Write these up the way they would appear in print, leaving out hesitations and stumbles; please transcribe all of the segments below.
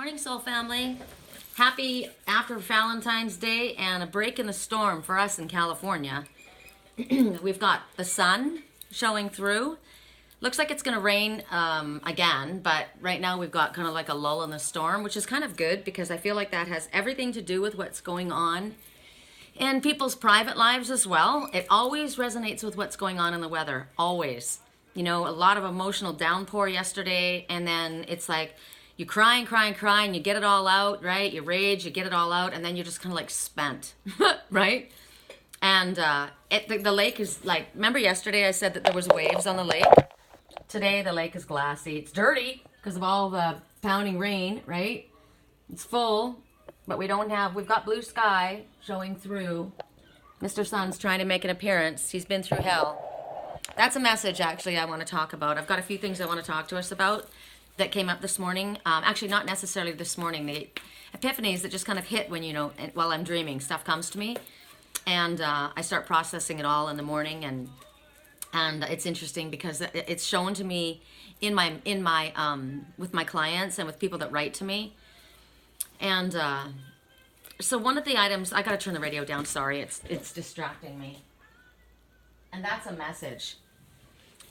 Morning, Soul Family. Happy after Valentine's Day and a break in the storm for us in California. We've got the sun showing through. Looks like it's going to rain again, but right now we've got kind of like a lull in the storm, which is kind of good because I feel like that has everything to do with what's going on in people's private lives as well. It always resonates with what's going on in the weather, always. You know, a lot of emotional downpour yesterday, and then it's like you cry and cry and cry and you get it all out, right? You rage, you get it all out, and then you're just kind of like spent, right? And the lake is like, remember yesterday I said that there was waves on the lake? Today the lake is glassy. It's dirty because of all the pounding rain, right? It's full, but we've got blue sky showing through. Mr. Sun's trying to make an appearance. He's been through hell. That's a message, actually, I want to talk about. I've got a few things I want to talk to us about that came up this morning. Actually, not necessarily this morning. The epiphanies that just kind of hit when, while I'm dreaming, stuff comes to me. And I start processing it all in the morning. And it's interesting because it's shown to me with my clients and with people that write to me. And so one of the items, I got to turn the radio down, sorry, it's distracting me. And that's a message.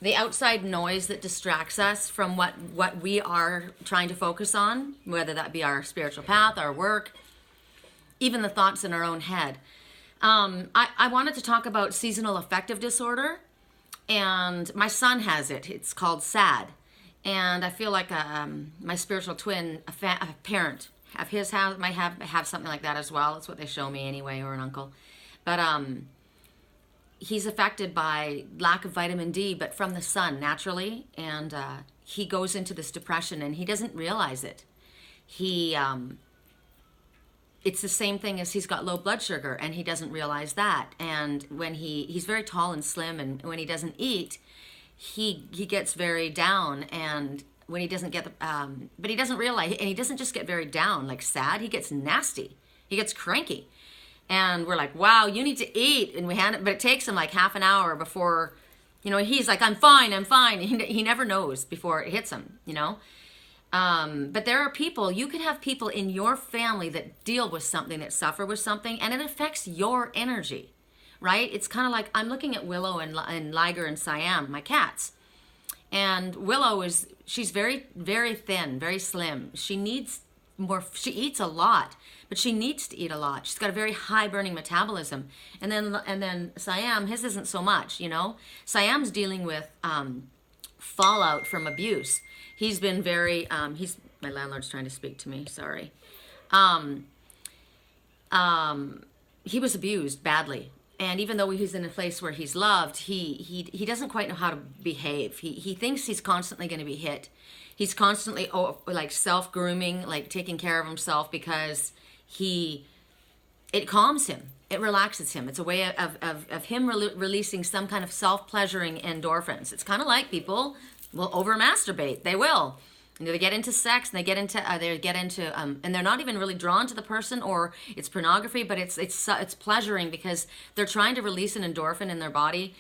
The outside noise that distracts us from what we are trying to focus on, whether that be our spiritual path, our work, even the thoughts in our own head. I wanted to talk about seasonal affective disorder, and my son has it. It's called SAD. And I feel like my spiritual twin, a parent of his house, might have something like that as well. That's what they show me anyway, or an uncle. But he's affected by lack of vitamin D, but from the sun naturally, and he goes into this depression, and he doesn't realize it. It's the same thing as he's got low blood sugar, and he doesn't realize that. And when he's very tall and slim, and when he doesn't eat, he gets very down. And when he doesn't get but he doesn't realize, and he doesn't just get very down, like sad. He gets nasty. He gets cranky. And we're like, wow, you need to eat. And we hand it, but it takes him like half an hour before, he's like, I'm fine. He never knows before it hits him, But there are people, you can have people in your family that deal with something, that suffer with something, and it affects your energy, right? It's kind of like, I'm looking at Willow and Liger and Siam, my cats. And Willow she's very, very thin, very slim. She needs more, she eats a lot, but she needs to eat a lot. She's got a very high burning metabolism. And then Siam, his isn't so much, Siam's dealing with fallout from abuse. He's been very, my landlord's trying to speak to me, sorry. He was abused badly. And even though he's in a place where he's loved, he doesn't quite know how to behave. He thinks he's constantly going to be hit. He's constantly like self-grooming, like taking care of himself because it calms him. It relaxes him. It's a way of him releasing some kind of self-pleasuring endorphins. It's kind of like people will over-masturbate. They will. And they get into sex, and they get into, and they're not even really drawn to the person, or it's pornography, but it's pleasuring because they're trying to release an endorphin in their body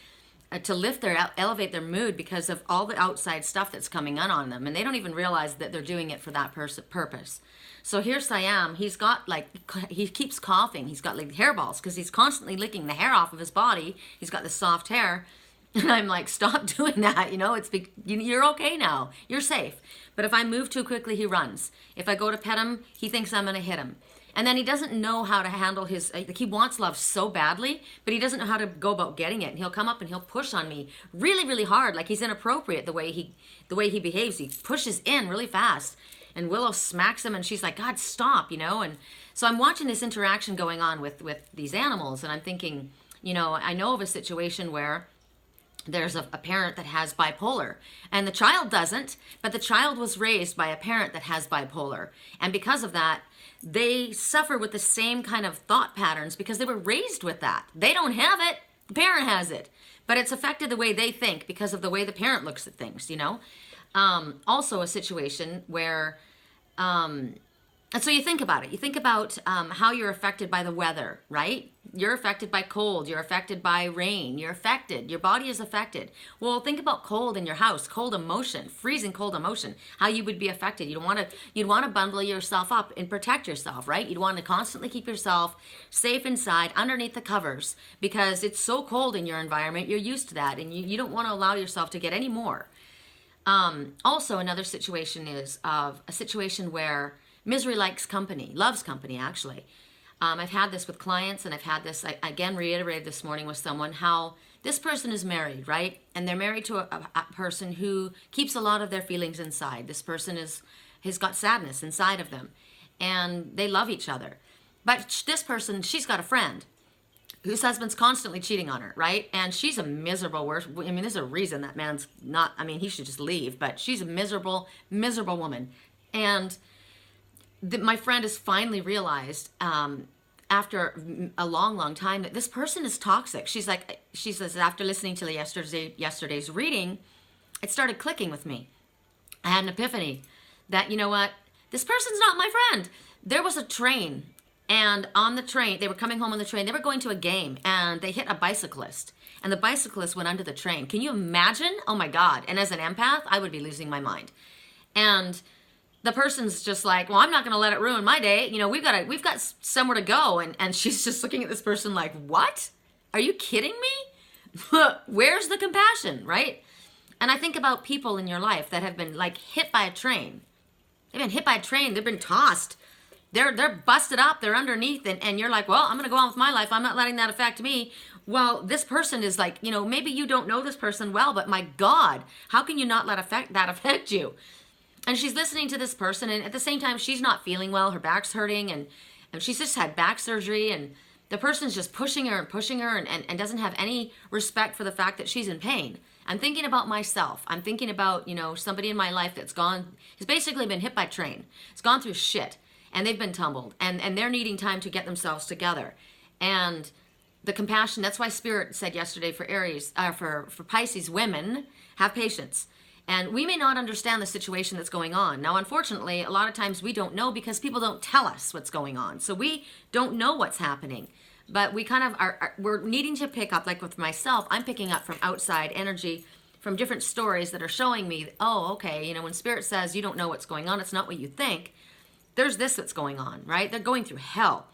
to elevate their mood because of all the outside stuff that's coming on them, and they don't even realize that they're doing it for that purpose. So here's Siam. He keeps coughing. He's got like hairballs because he's constantly licking the hair off of his body. He's got the soft hair. And I'm like, stop doing that, you're okay now. You're safe. But if I move too quickly, he runs. If I go to pet him, he thinks I'm going to hit him. And then he doesn't know how to handle he wants love so badly, but he doesn't know how to go about getting it. And he'll come up and he'll push on me really, really hard, like he's inappropriate the way he behaves. He pushes in really fast. And Willow smacks him, and she's like, God, stop, And so I'm watching this interaction going on with these animals, and I'm thinking, I know of a situation where there's a parent that has bipolar, and the child doesn't, but the child was raised by a parent that has bipolar. And because of that, they suffer with the same kind of thought patterns because they were raised with that. They don't have it, the parent has it, but it's affected the way they think because of the way the parent looks at things, Also a situation where, and so you think about it. You think about how you're affected by the weather, right? you're affected by cold, you're affected by rain, you're affected, your body is affected. Well, think about cold in your house, cold emotion, freezing cold emotion, how you would be affected. You'd want to bundle yourself up and protect yourself, right? You'd want to constantly keep yourself safe inside, underneath the covers, because it's so cold in your environment, you're used to that, and you don't want to allow yourself to get any more. Also, another situation is of a situation where misery likes company, loves company, actually. I've had this with clients, and I've had this, I again reiterated this morning with someone, how this person is married, right? And they're married to a person who keeps a lot of their feelings inside. This person has got sadness inside of them, and they love each other. But this person, she's got a friend whose husband's constantly cheating on her, right? And she's a miserable I mean, there's a reason that man's not, I mean, he should just leave, but she's a miserable, miserable woman. And my friend has finally realized, after a long, long time, that this person is toxic. She says, after listening to yesterday's reading, it started clicking with me. I had an epiphany that, you know what, this person's not my friend. There was a train, and on the train, they were coming home on the train, they were going to a game, and they hit a bicyclist, and the bicyclist went under the train. Can you imagine? Oh my God. And as an empath, I would be losing my mind. And the person's just like, well, I'm not going to let it ruin my day. You know, we've got somewhere to go. And she's just looking at this person like, what? Are you kidding me? Where's the compassion, right? And I think about people in your life that have been like hit by a train. They've been hit by a train. They've been tossed. They're busted up. They're underneath. And you're like, well, I'm going to go on with my life. I'm not letting that affect me. Well, this person is like, you know, maybe you don't know this person well, but my God, how can you not let that affect you? And she's listening to this person, and at the same time, she's not feeling well. Her back's hurting, and she's just had back surgery, and the person's just pushing her and doesn't have any respect for the fact that she's in pain. I'm thinking about myself. I'm thinking about, you know, somebody in my life has basically been hit by a train. It's gone through shit, and they've been tumbled, and they're needing time to get themselves together. And the compassion, that's why Spirit said yesterday for for Pisces, women, have patience. And we may not understand the situation that's going on. Now, unfortunately, a lot of times we don't know because people don't tell us what's going on. So we don't know what's happening. But we kind of we're needing to pick up, like with myself, I'm picking up from outside energy, from different stories that are showing me, oh, okay, you know, when Spirit says you don't know what's going on, it's not what you think. There's this that's going on, right? They're going through hell.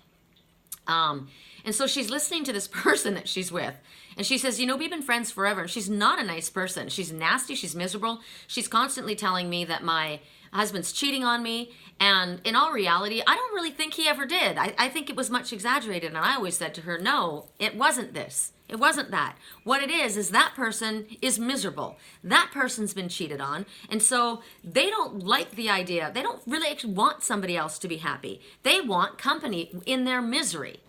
And so she's listening to this person that she's with. And she says, you know, we've been friends forever. And she's not a nice person. She's nasty. She's miserable. She's constantly telling me that my husband's cheating on me. And in all reality, I don't really think he ever did. I think it was much exaggerated. And I always said to her, no, it wasn't this. It wasn't that. What it is that person is miserable. That person's been cheated on. And so they don't like the idea. They don't really want somebody else to be happy. They want company in their misery.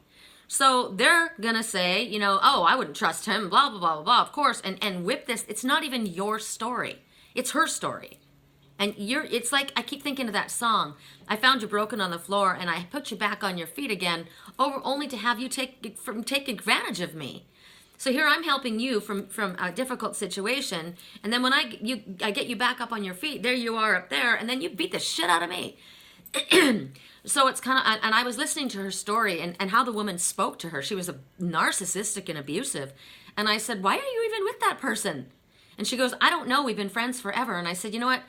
So they're going to say, you know, oh, I wouldn't trust him, blah, blah, blah, blah, blah, of course, and whip this. It's not even your story. It's her story. And it's like, I keep thinking of that song, I found you broken on the floor and I put you back on your feet again, only to have you take advantage of me. So here I'm helping you from a difficult situation, and then when I get you back up on your feet, there you are up there, and then you beat the shit out of me. So it's kind of, and I was listening to her story and how the woman spoke to her. She was a narcissistic and abusive. And I said, why are you even with that person? And she goes, I don't know. We've been friends forever. And I said, you know what?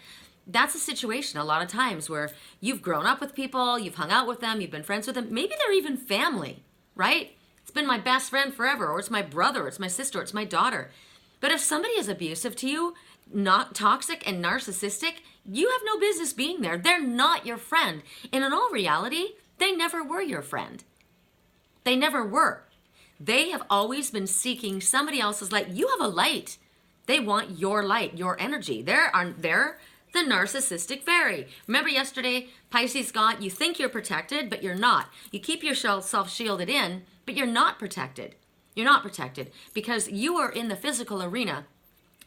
That's a situation a lot of times where you've grown up with people, you've hung out with them, you've been friends with them. Maybe they're even family, right? It's been my best friend forever, or it's my brother, or it's my sister, or it's my daughter. But if somebody is abusive to you, not toxic and narcissistic, you have no business being there. They're not your friend. And in all reality, they never were your friend. They never were. They have always been seeking somebody else's light. You have a light. They want your light, your energy. They're the narcissistic fairy. Remember yesterday, Pisces got, you think you're protected, but you're not. You keep yourself shielded in, but you're not protected. You're not protected because you are in the physical arena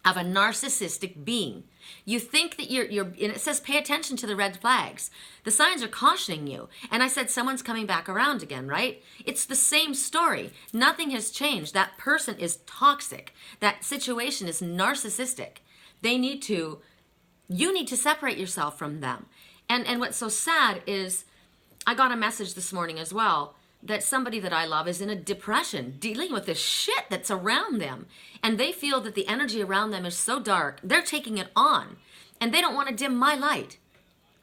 of a narcissistic being. You think that you're, and it says pay attention to the red flags. The signs are cautioning you. And I said someone's coming back around again, right? It's the same story. Nothing has changed. That person is toxic. That situation is narcissistic. You need to separate yourself from them. And what's so sad is I got a message this morning as well that somebody that I love is in a depression, dealing with the shit that's around them. And they feel that the energy around them is so dark, they're taking it on. And they don't want to dim my light.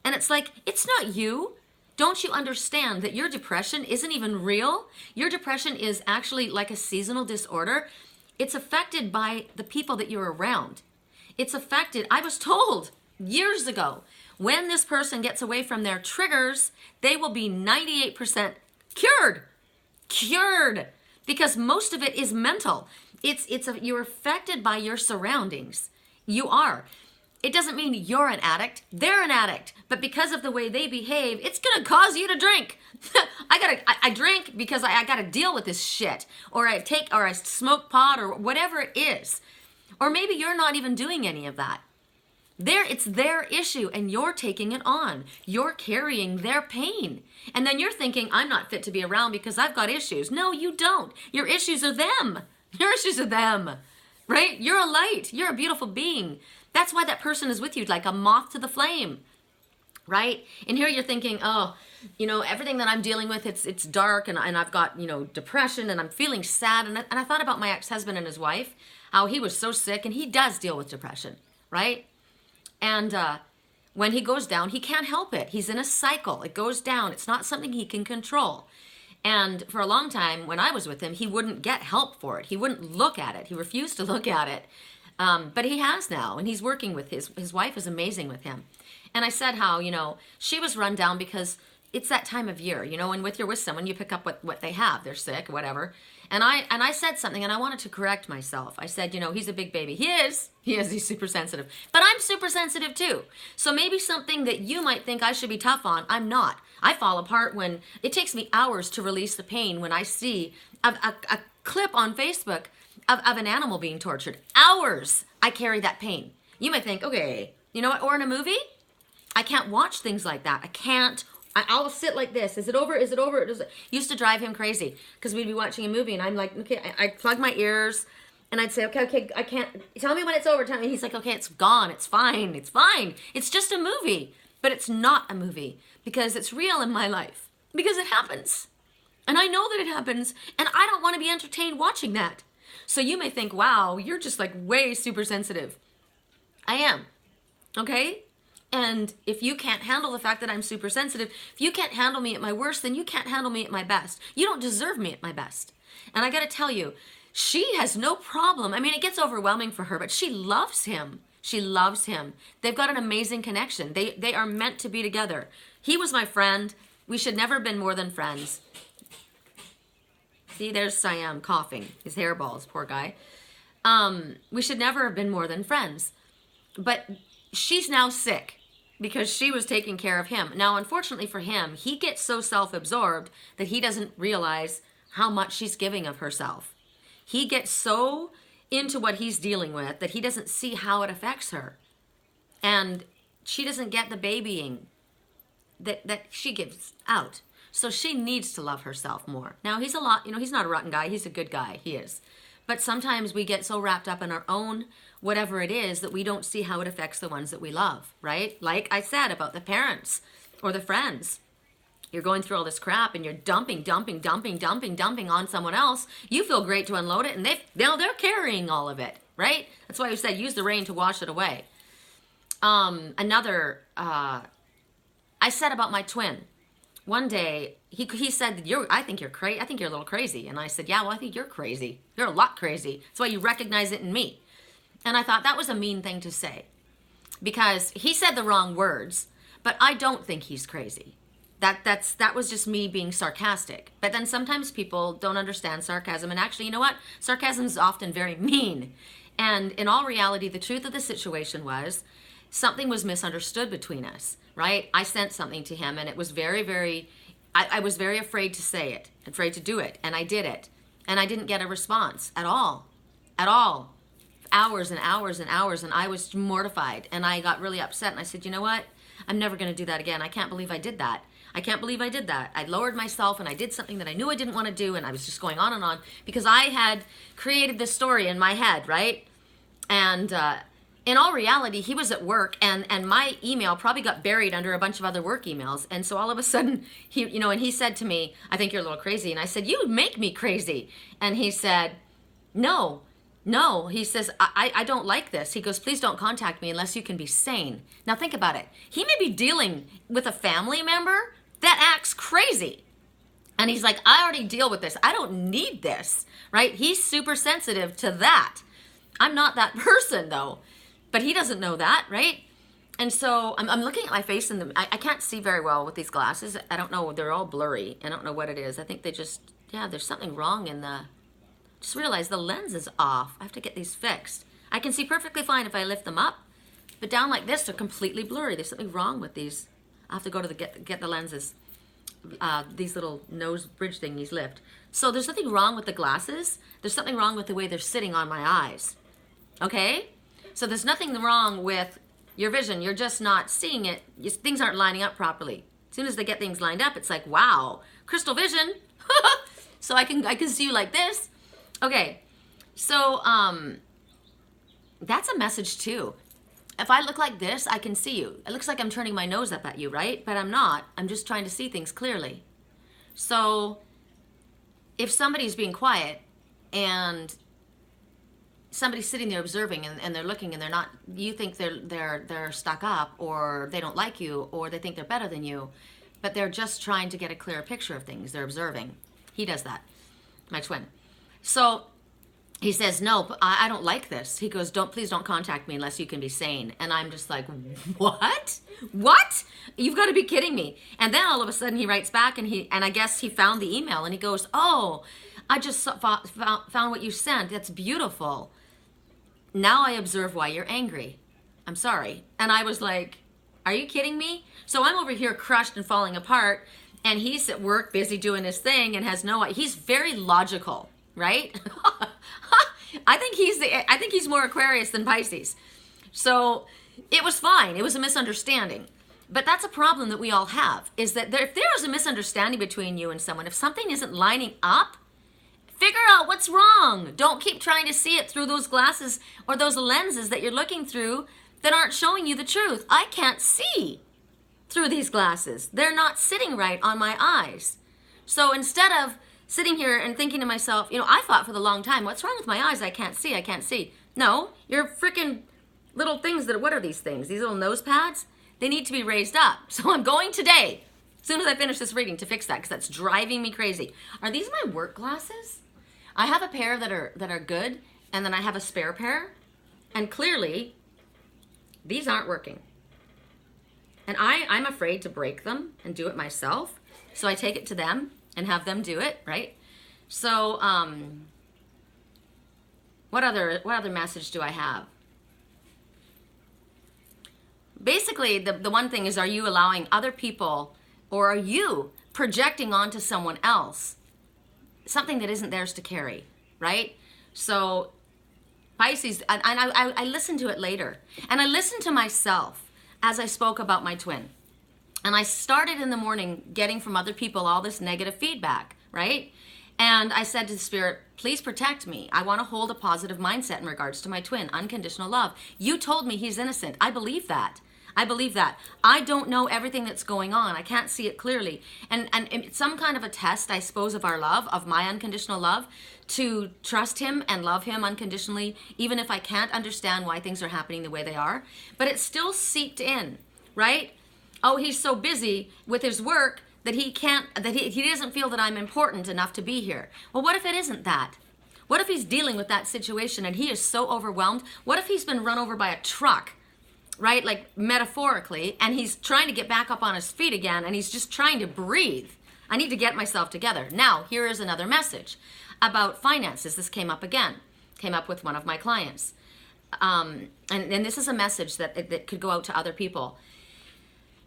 And it's like, it's not you. Don't you understand that your depression isn't even real? Your depression is actually like a seasonal disorder. It's affected by the people that you're around. It's affected, I was told years ago, when this person gets away from their triggers, they will be 98% cured, because most of it is mental. You're affected by your surroundings. You are. It doesn't mean you're an addict. They're an addict. But because of the way they behave, it's going to cause you to drink. I drink because I got to deal with this shit. Or I smoke pot or whatever it is. Or maybe you're not even doing any of that. It's their issue and you're taking it on. You're carrying their pain. And then you're thinking, I'm not fit to be around because I've got issues. No, you don't. Your issues are them. Your issues are them. Right? You're a light. You're a beautiful being. That's why that person is with you, like a moth to the flame. Right? And here you're thinking, oh, everything that I'm dealing with, it's dark and I've got, depression and I'm feeling sad. And I thought about my ex-husband and his wife, how he was so sick, and he does deal with depression, right? And when he goes down, he can't help it. He's in a cycle. It goes down. It's not something he can control. And for a long time, when I was with him, he wouldn't get help for it. He wouldn't look at it. He refused to look at it. But he has now, and he's working with his wife is amazing with him. And I said how, she was run down because it's that time of year, and you're with someone, you pick up what they have. They're sick, whatever. And I said something, and I wanted to correct myself. I said, he's a big baby. He is. He's super sensitive. But I'm super sensitive too. So maybe something that you might think I should be tough on, I'm not. I fall apart when it takes me hours to release the pain when I see a clip on Facebook of an animal being tortured. Hours I carry that pain. You might think, okay, you know what? Or in a movie, I can't watch things like that. I can't. I'll sit like this. Is it over? Is it over? It used to drive him crazy because we'd be watching a movie and I'm like, okay, I'd plug my ears and I'd say, okay, I can't. Tell me when it's over. Tell me. He's like, okay, it's gone. It's fine. It's fine. It's just a movie. But it's not a movie because it's real in my life because it happens. And I know that it happens and I don't want to be entertained watching that. So you may think, wow, you're just like way super sensitive. I am. Okay? And if you can't handle the fact that I'm super sensitive, if you can't handle me at my worst, then you can't handle me at my best. You don't deserve me at my best. And I got to tell you, she has no problem. I mean, it gets overwhelming for her, but she loves him. She loves him. They've got an amazing connection. They are meant to be together. He was my friend. We should never have been more than friends. See, there's Siam coughing. His hairballs, poor guy. We should never have been more than friends. But she's now sick because she was taking care of him. Now, unfortunately for him, he gets so self-absorbed that he doesn't realize how much she's giving of herself. He gets so into what he's dealing with that he doesn't see how it affects her. And she doesn't get the babying that she gives out. So she needs to love herself more. Now, he's he's not a rotten guy. He's a good guy. He is. But sometimes we get so wrapped up in our own whatever it is that we don't see how it affects the ones that we love, right? Like I said about the parents or the friends. You're going through all this crap and you're dumping on someone else. You feel great to unload it and they're carrying all of it, right? That's why you said use the rain to wash it away. I said about my twin. One day, he said, I think you're crazy. I think you're a little crazy. And I said, yeah, well, I think you're crazy. You're a lot crazy. That's why you recognize it in me. And I thought that was a mean thing to say because he said the wrong words, but I don't think he's crazy. That was just me being sarcastic. But then sometimes people don't understand sarcasm. And actually, you know what? Sarcasm is often very mean. And in all reality, the truth of the situation was something was misunderstood between us, right? I sent something to him and it was very, I was very afraid to say it, afraid to do it. And I did it. And I didn't get a response at all. Hours and hours and hours. And I was mortified. And I got really upset. And I said, you know what? I'm never going to do that again. I can't believe I did that. I can't believe I did that. I lowered myself and I did something that I knew I didn't want to do. And I was just going on and on because I had created this story in my head, right? And in all reality, he was at work, and my email probably got buried under a bunch of other work emails. And so all of a sudden, and he said to me, I think you're a little crazy. And I said, you make me crazy. And he said, no, he says, I don't like this. He goes, please don't contact me unless you can be sane. Now think about it. He may be dealing with a family member that acts crazy. And he's like, I already deal with this. I don't need this, right? He's super sensitive to that. I'm not that person though. But he doesn't know that, right? And so I'm looking at my face, and I can't see very well with these glasses. I don't know. They're all blurry. I don't know what it is. I think they just, there's something wrong in just realized the lens is off. I have to get these fixed. I can see perfectly fine if I lift them up, but down like this, they're completely blurry. There's something wrong with these. I have to go to get the lenses, these little nose bridge thingies lift. So there's nothing wrong with the glasses. There's something wrong with the way they're sitting on my eyes. Okay? So there's nothing wrong with your vision. You're just not seeing it. Things aren't lining up properly. As soon as they get things lined up, it's like, wow, crystal vision. So I can see you like this. Okay, so that's a message too. If I look like this, I can see you. It looks like I'm turning my nose up at you, right? But I'm not. I'm just trying to see things clearly. So if somebody's being quiet and somebody's sitting there observing, and they're looking, and they're not, you think they're stuck up, or they don't like you, or they think they're better than you, but they're just trying to get a clearer picture of things. They're observing. He does that, my twin. So he says, no, I don't like this. He goes, please don't contact me unless you can be sane. And I'm just like, what? You've got to be kidding me. And then all of a sudden he writes back, and I guess he found the email, and he goes, oh, I just found what you sent. That's beautiful. Now I observe why you're angry. I'm sorry. And I was like, are you kidding me? So I'm over here crushed and falling apart, and he's at work busy doing his thing and has he's very logical, right? I think he's more Aquarius than Pisces. So it was fine. It was a misunderstanding. But that's a problem that we all have, is that if there is a misunderstanding between you and someone, if something isn't lining up, figure out what's wrong. Don't keep trying to see it through those glasses or those lenses that you're looking through that aren't showing you the truth. I can't see through these glasses. They're not sitting right on my eyes. So instead of sitting here and thinking to myself, I thought for the long time, what's wrong with my eyes? I can't see. No, you're freaking little things what are these things? These little nose pads? They need to be raised up. So I'm going today, as soon as I finish this reading, to fix that, because that's driving me crazy. Are these my work glasses? I have a pair that are good, and then I have a spare pair, and clearly these aren't working. And I'm afraid to break them and do it myself, so I take it to them and have them do it, right? So what other message do I have? Basically, the one thing is, are you allowing other people, or are you projecting onto someone else something that isn't theirs to carry, right? So Pisces, and I listened to it later, and I listened to myself as I spoke about my twin. And I started in the morning getting from other people all this negative feedback, right? And I said to the Spirit, please protect me. I want to hold a positive mindset in regards to my twin, unconditional love. You told me he's innocent. I believe that. I don't know everything that's going on. I can't see it clearly. And it's some kind of a test, I suppose, of our love, of my unconditional love, to trust him and love him unconditionally, even if I can't understand why things are happening the way they are. But it's still seeped in, right? Oh, he's so busy with his work that he doesn't feel that I'm important enough to be here. Well, what if it isn't that? What if he's dealing with that situation and he is so overwhelmed? What if he's been run over by a truck? Right, like metaphorically, and he's trying to get back up on his feet again, and he's just trying to breathe. I need to get myself together. Now, here is another message about finances. This came up with one of my clients. And this is a message that could go out to other people.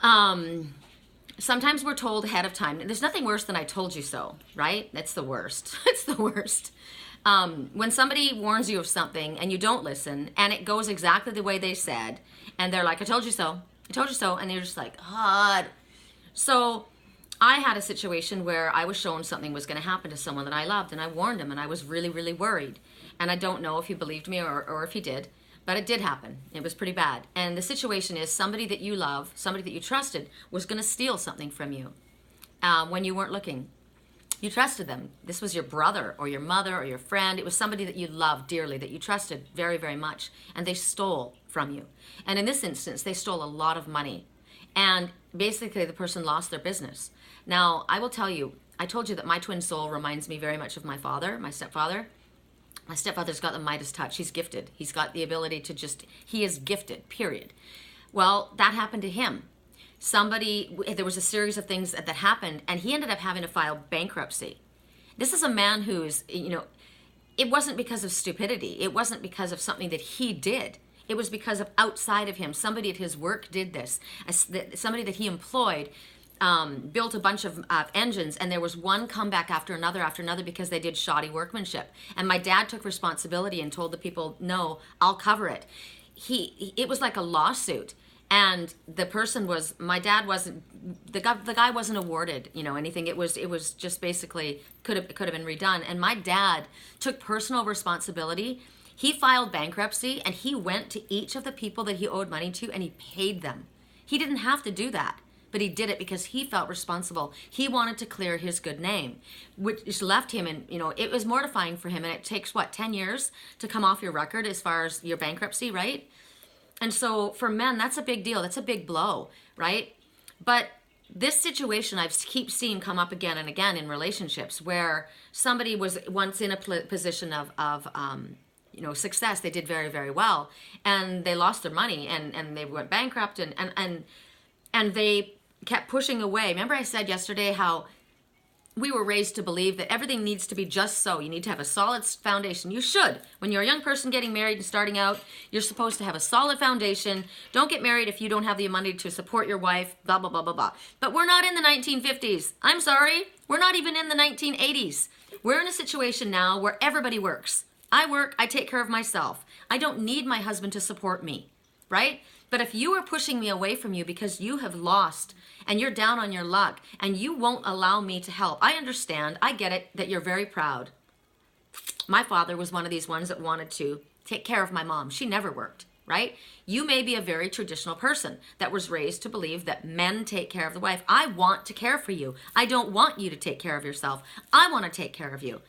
Sometimes we're told ahead of time. There's nothing worse than I told you so, right? That's the worst. It's the worst. When somebody warns you of something and you don't listen, and it goes exactly the way they said, and they're like, I told you so, and you're just like, God. So I had a situation where I was shown something was going to happen to someone that I loved, and I warned him, and I was really, really worried. And I don't know if he believed me or if he did, But it did happen. It was pretty bad. And the situation is somebody that you love, somebody that you trusted, was going to steal something from you when you weren't looking. You trusted them. This was your brother or your mother or your friend. It was somebody that you loved dearly, that you trusted very, very much. And they stole from you. And in this instance, they stole a lot of money. And basically, the person lost their business. Now, I will tell you, I told you that my twin soul reminds me very much of my father, my stepfather. My stepfather's got the Midas touch. He's gifted. He's got the ability to he is gifted, period. Well, that happened to him. There was a series of things that happened, and he ended up having to file bankruptcy. This is a man who's, it wasn't because of stupidity. It wasn't because of something that he did. It was because of outside of him. Somebody at his work did this. Somebody that he employed built a bunch of engines, and there was one comeback after another because they did shoddy workmanship. And my dad took responsibility and told the people, no, I'll cover it. It was like a lawsuit. And the person my dad wasn't, the guy wasn't awarded, anything. It was just basically could have been redone. And my dad took personal responsibility. He filed bankruptcy, and he went to each of the people that he owed money to, and he paid them. He didn't have to do that, but he did it because he felt responsible. He wanted to clear his good name, which left him in, it was mortifying for him. And it takes, 10 years to come off your record as far as your bankruptcy, right? And so for men, that's a big deal. That's a big blow, right? But this situation I keep seeing come up again and again in relationships where somebody was once in a position of success. They did very, very well, and they lost their money, and they went bankrupt, and they kept pushing away. Remember I said yesterday how we were raised to believe that everything needs to be just so. You need to have a solid foundation. You should. When you're a young person getting married and starting out, you're supposed to have a solid foundation. Don't get married if you don't have the money to support your wife, blah, blah, blah, blah, blah. But we're not in the 1950s. I'm sorry. We're not even in the 1980s. We're in a situation now where everybody works. I work, I take care of myself. I don't need my husband to support me, right? But if you are pushing me away from you because you have lost and you're down on your luck and you won't allow me to help, I understand, I get it that you're very proud. My father was one of these ones that wanted to take care of my mom. She never worked, right? You may be a very traditional person that was raised to believe that men take care of the wife. I want to care for you. I don't want you to take care of yourself. I want to take care of you.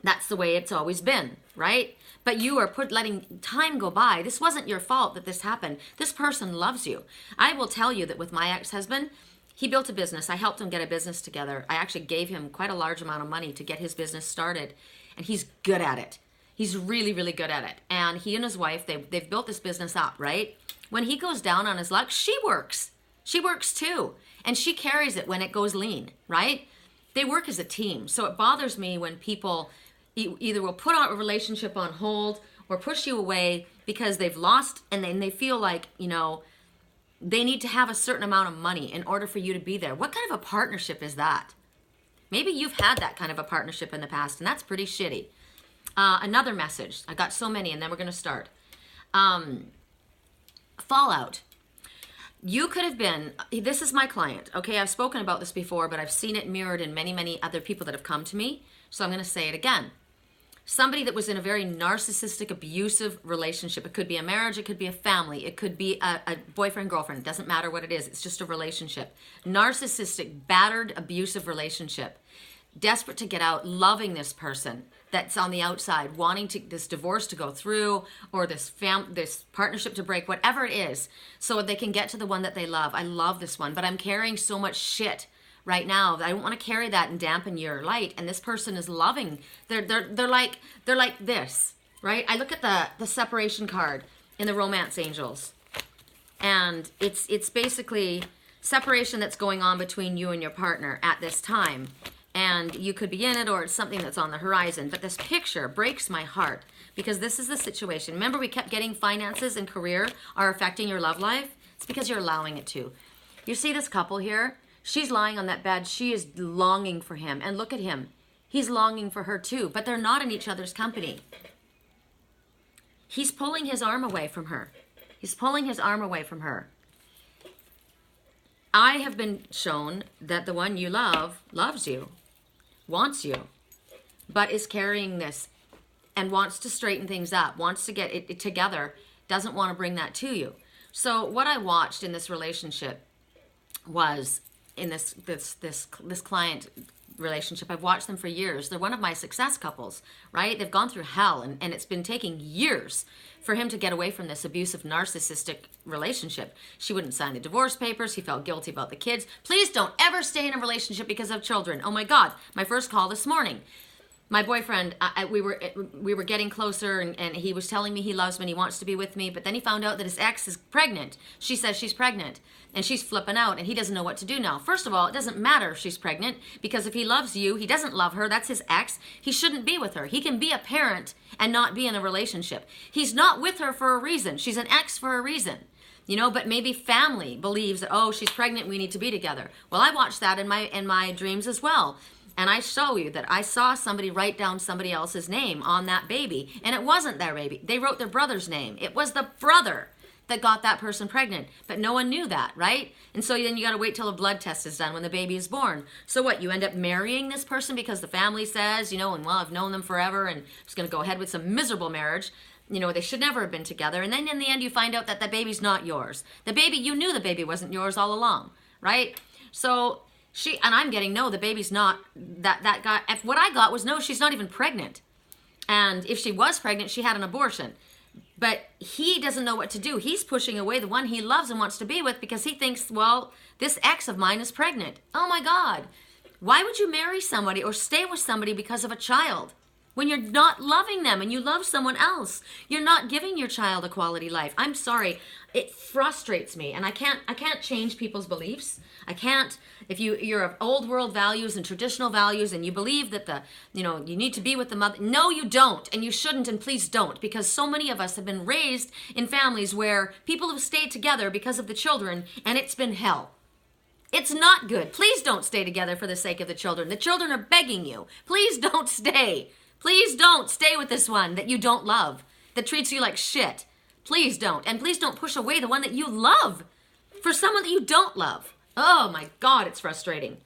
That's the way it's always been, right? But you are letting time go by. This wasn't your fault that this happened. This person loves you. I will tell you that with my ex-husband, he built a business. I helped him get a business together. I actually gave him quite a large amount of money to get his business started. And he's good at it. He's really, really good at it. And he and his wife, they've built this business up, right? When he goes down on his luck, she works. She works too. And she carries it when it goes lean, right? They work as a team. So it bothers me when people either will put a relationship on hold or push you away because they've lost, and then they feel like, they need to have a certain amount of money in order for you to be there. What kind of a partnership is that? Maybe you've had that kind of a partnership in the past, and that's pretty shitty. Another message. I got so many, and then we're going to start. Fallout. You could have been, this is my client, okay? I've spoken about this before, but I've seen it mirrored in many, many other people that have come to me, so I'm going to say it again. Somebody that was in a very narcissistic, abusive relationship. It could be a marriage, it could be a family, it could be a boyfriend, girlfriend. It doesn't matter what it is. It's just a relationship. Narcissistic, battered, abusive relationship. Desperate to get out, loving this person that's on the outside, wanting this divorce to go through, or this partnership to break, whatever it is, so they can get to the one that they love. I love this one, but I'm carrying so much shit right now. I don't want to carry that and dampen your light. And this person is loving. They're like this, right? I look at the separation card in the Romance Angels, and it's basically separation that's going on between you and your partner at this time. And you could be in it, or it's something that's on the horizon. But this picture breaks my heart because this is the situation. Remember, we kept getting finances and career are affecting your love life? It's because you're allowing it to. You see this couple here? She's lying on that bed. She is longing for him. And look at him. He's longing for her too. But they're not in each other's company. He's pulling his arm away from her. He's pulling his arm away from her. I have been shown that the one you love loves you, wants you, but is carrying this and wants to straighten things up, wants to get it together, doesn't want to bring that to you. So what I watched in this relationship was, in this client relationship, I've watched them for years. They're one of my success couples, right? They've gone through hell, and it's been taking years for him to get away from this abusive, narcissistic relationship. She wouldn't sign the divorce papers. He felt guilty about the kids. Please don't ever stay in a relationship because of children. Oh my God, my first call this morning. My boyfriend, we were getting closer, and he was telling me he loves me and he wants to be with me, but then he found out that his ex is pregnant. She says she's pregnant, and she's flipping out, and he doesn't know what to do now. First of all, it doesn't matter if she's pregnant, because if he loves you, he doesn't love her. That's his ex. He shouldn't be with her. He can be a parent and not be in a relationship. He's not with her for a reason. She's an ex for a reason. You know, but maybe family believes that, oh, she's pregnant, we need to be together. Well, I watched that in my dreams as well. And I show you that I saw somebody write down somebody else's name on that baby, and it wasn't their baby. They wrote their brother's name. It was the brother that got that person pregnant, but no one knew that, right? And so then you got to wait till a blood test is done when the baby is born. So what, you end up marrying this person because the family says, you know, and well, I've known them forever and I'm just going to go ahead with some miserable marriage. You know, they should never have been together. And then in the end, you find out that the baby's not yours. The baby, you knew the baby wasn't yours all along, right? So and I'm getting, no, the baby's not, that guy, what I got was, no, she's not even pregnant. And if she was pregnant, she had an abortion. But he doesn't know what to do. He's pushing away the one he loves and wants to be with because he thinks, well, this ex of mine is pregnant. Oh my God. Why would you marry somebody or stay with somebody because of a child? When you're not loving them and you love someone else, you're not giving your child a quality life. I'm sorry, it frustrates me, and I can't change people's beliefs. I can't. If you're of old world values and traditional values, and you believe that you need to be with the mother. No, you don't, and you shouldn't, and please don't, because so many of us have been raised in families where people have stayed together because of the children, and it's been hell. It's not good. Please don't stay together for the sake of the children. The children are begging you. Please don't stay. Please don't stay with this one that you don't love, that treats you like shit. Please don't. And please don't push away the one that you love for someone that you don't love. Oh my God, it's frustrating.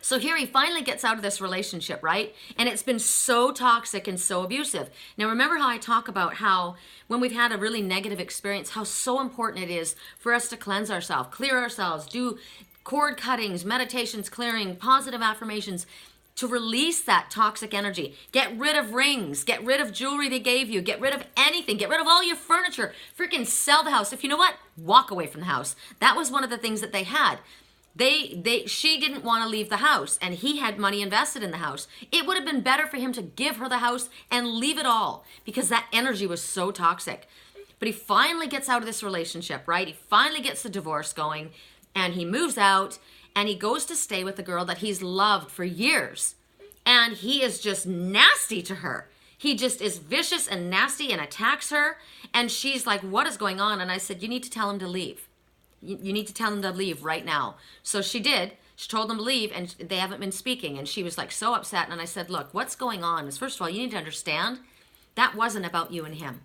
So here he finally gets out of this relationship, right? And it's been so toxic and so abusive. Now remember how I talk about how when we've had a really negative experience, how so important it is for us to cleanse ourselves, clear ourselves, do cord cuttings, meditations, clearing, positive affirmations, to release that toxic energy. Get rid of rings, get rid of jewelry they gave you, get rid of anything, get rid of all your furniture, freaking sell the house. If you know what, walk away from the house. That was one of the things that they had. She didn't want to leave the house, and he had money invested in the house. It would have been better for him to give her the house and leave it all, because that energy was so toxic. But he finally gets out of this relationship, right? He finally gets the divorce going, and he moves out, and he goes to stay with the girl that he's loved for years. And he is just nasty to her. He just is vicious and nasty and attacks her. And she's like, what is going on? And I said, you need to tell him to leave. You need to tell him to leave right now. So she did. She told him to leave, and they haven't been speaking. And she was like so upset. And I said, look, what's going on is, first of all, you need to understand that wasn't about you and him.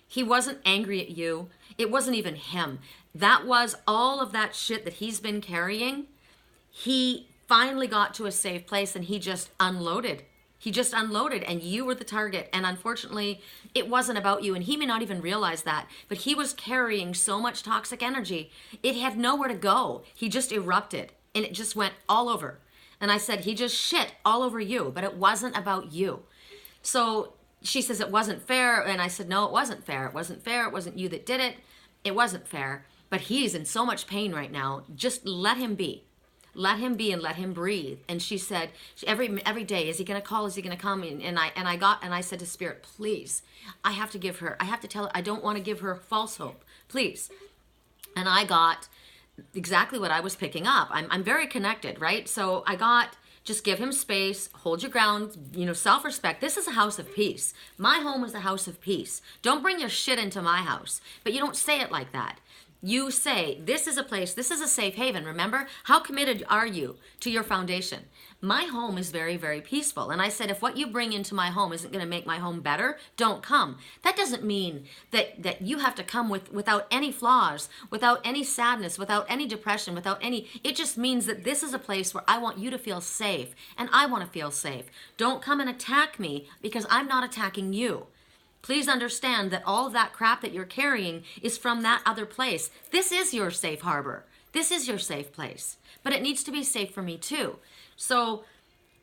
He wasn't angry at you. It wasn't even him. That was all of that shit that he's been carrying. He finally got to a safe place, and he just unloaded. He just unloaded, and you were the target. And unfortunately, it wasn't about you. And he may not even realize that, but he was carrying so much toxic energy. It had nowhere to go. He just erupted, and it just went all over. And I said, he just shit all over you, but it wasn't about you. So she says, it wasn't fair. And I said, no, it wasn't fair. It wasn't fair. It wasn't you that did it. It wasn't fair. But he's in so much pain right now. Just let him be. Let him be and let him breathe. And she said, every day, is he going to call? Is he going to come? And I said to Spirit, please, I have to tell her, I don't want to give her false hope, please. And I got exactly what I was picking up. I'm very connected, right? So I got, just give him space, hold your ground, self-respect. This is a house of peace. My home is a house of peace. Don't bring your shit into my house. But you don't say it like that. You say, this is a place, this is a safe haven. Remember, how committed are you to your foundation? My home is very, very peaceful. And I said, if what you bring into my home isn't going to make my home better, don't come. That doesn't mean that you have to come without any flaws, without any sadness, without any depression, it just means that this is a place where I want you to feel safe, and I want to feel safe. Don't come and attack me, because I'm not attacking you. Please understand that all of that crap that you're carrying is from that other place. This is your safe harbor. This is your safe place. But it needs to be safe for me too. So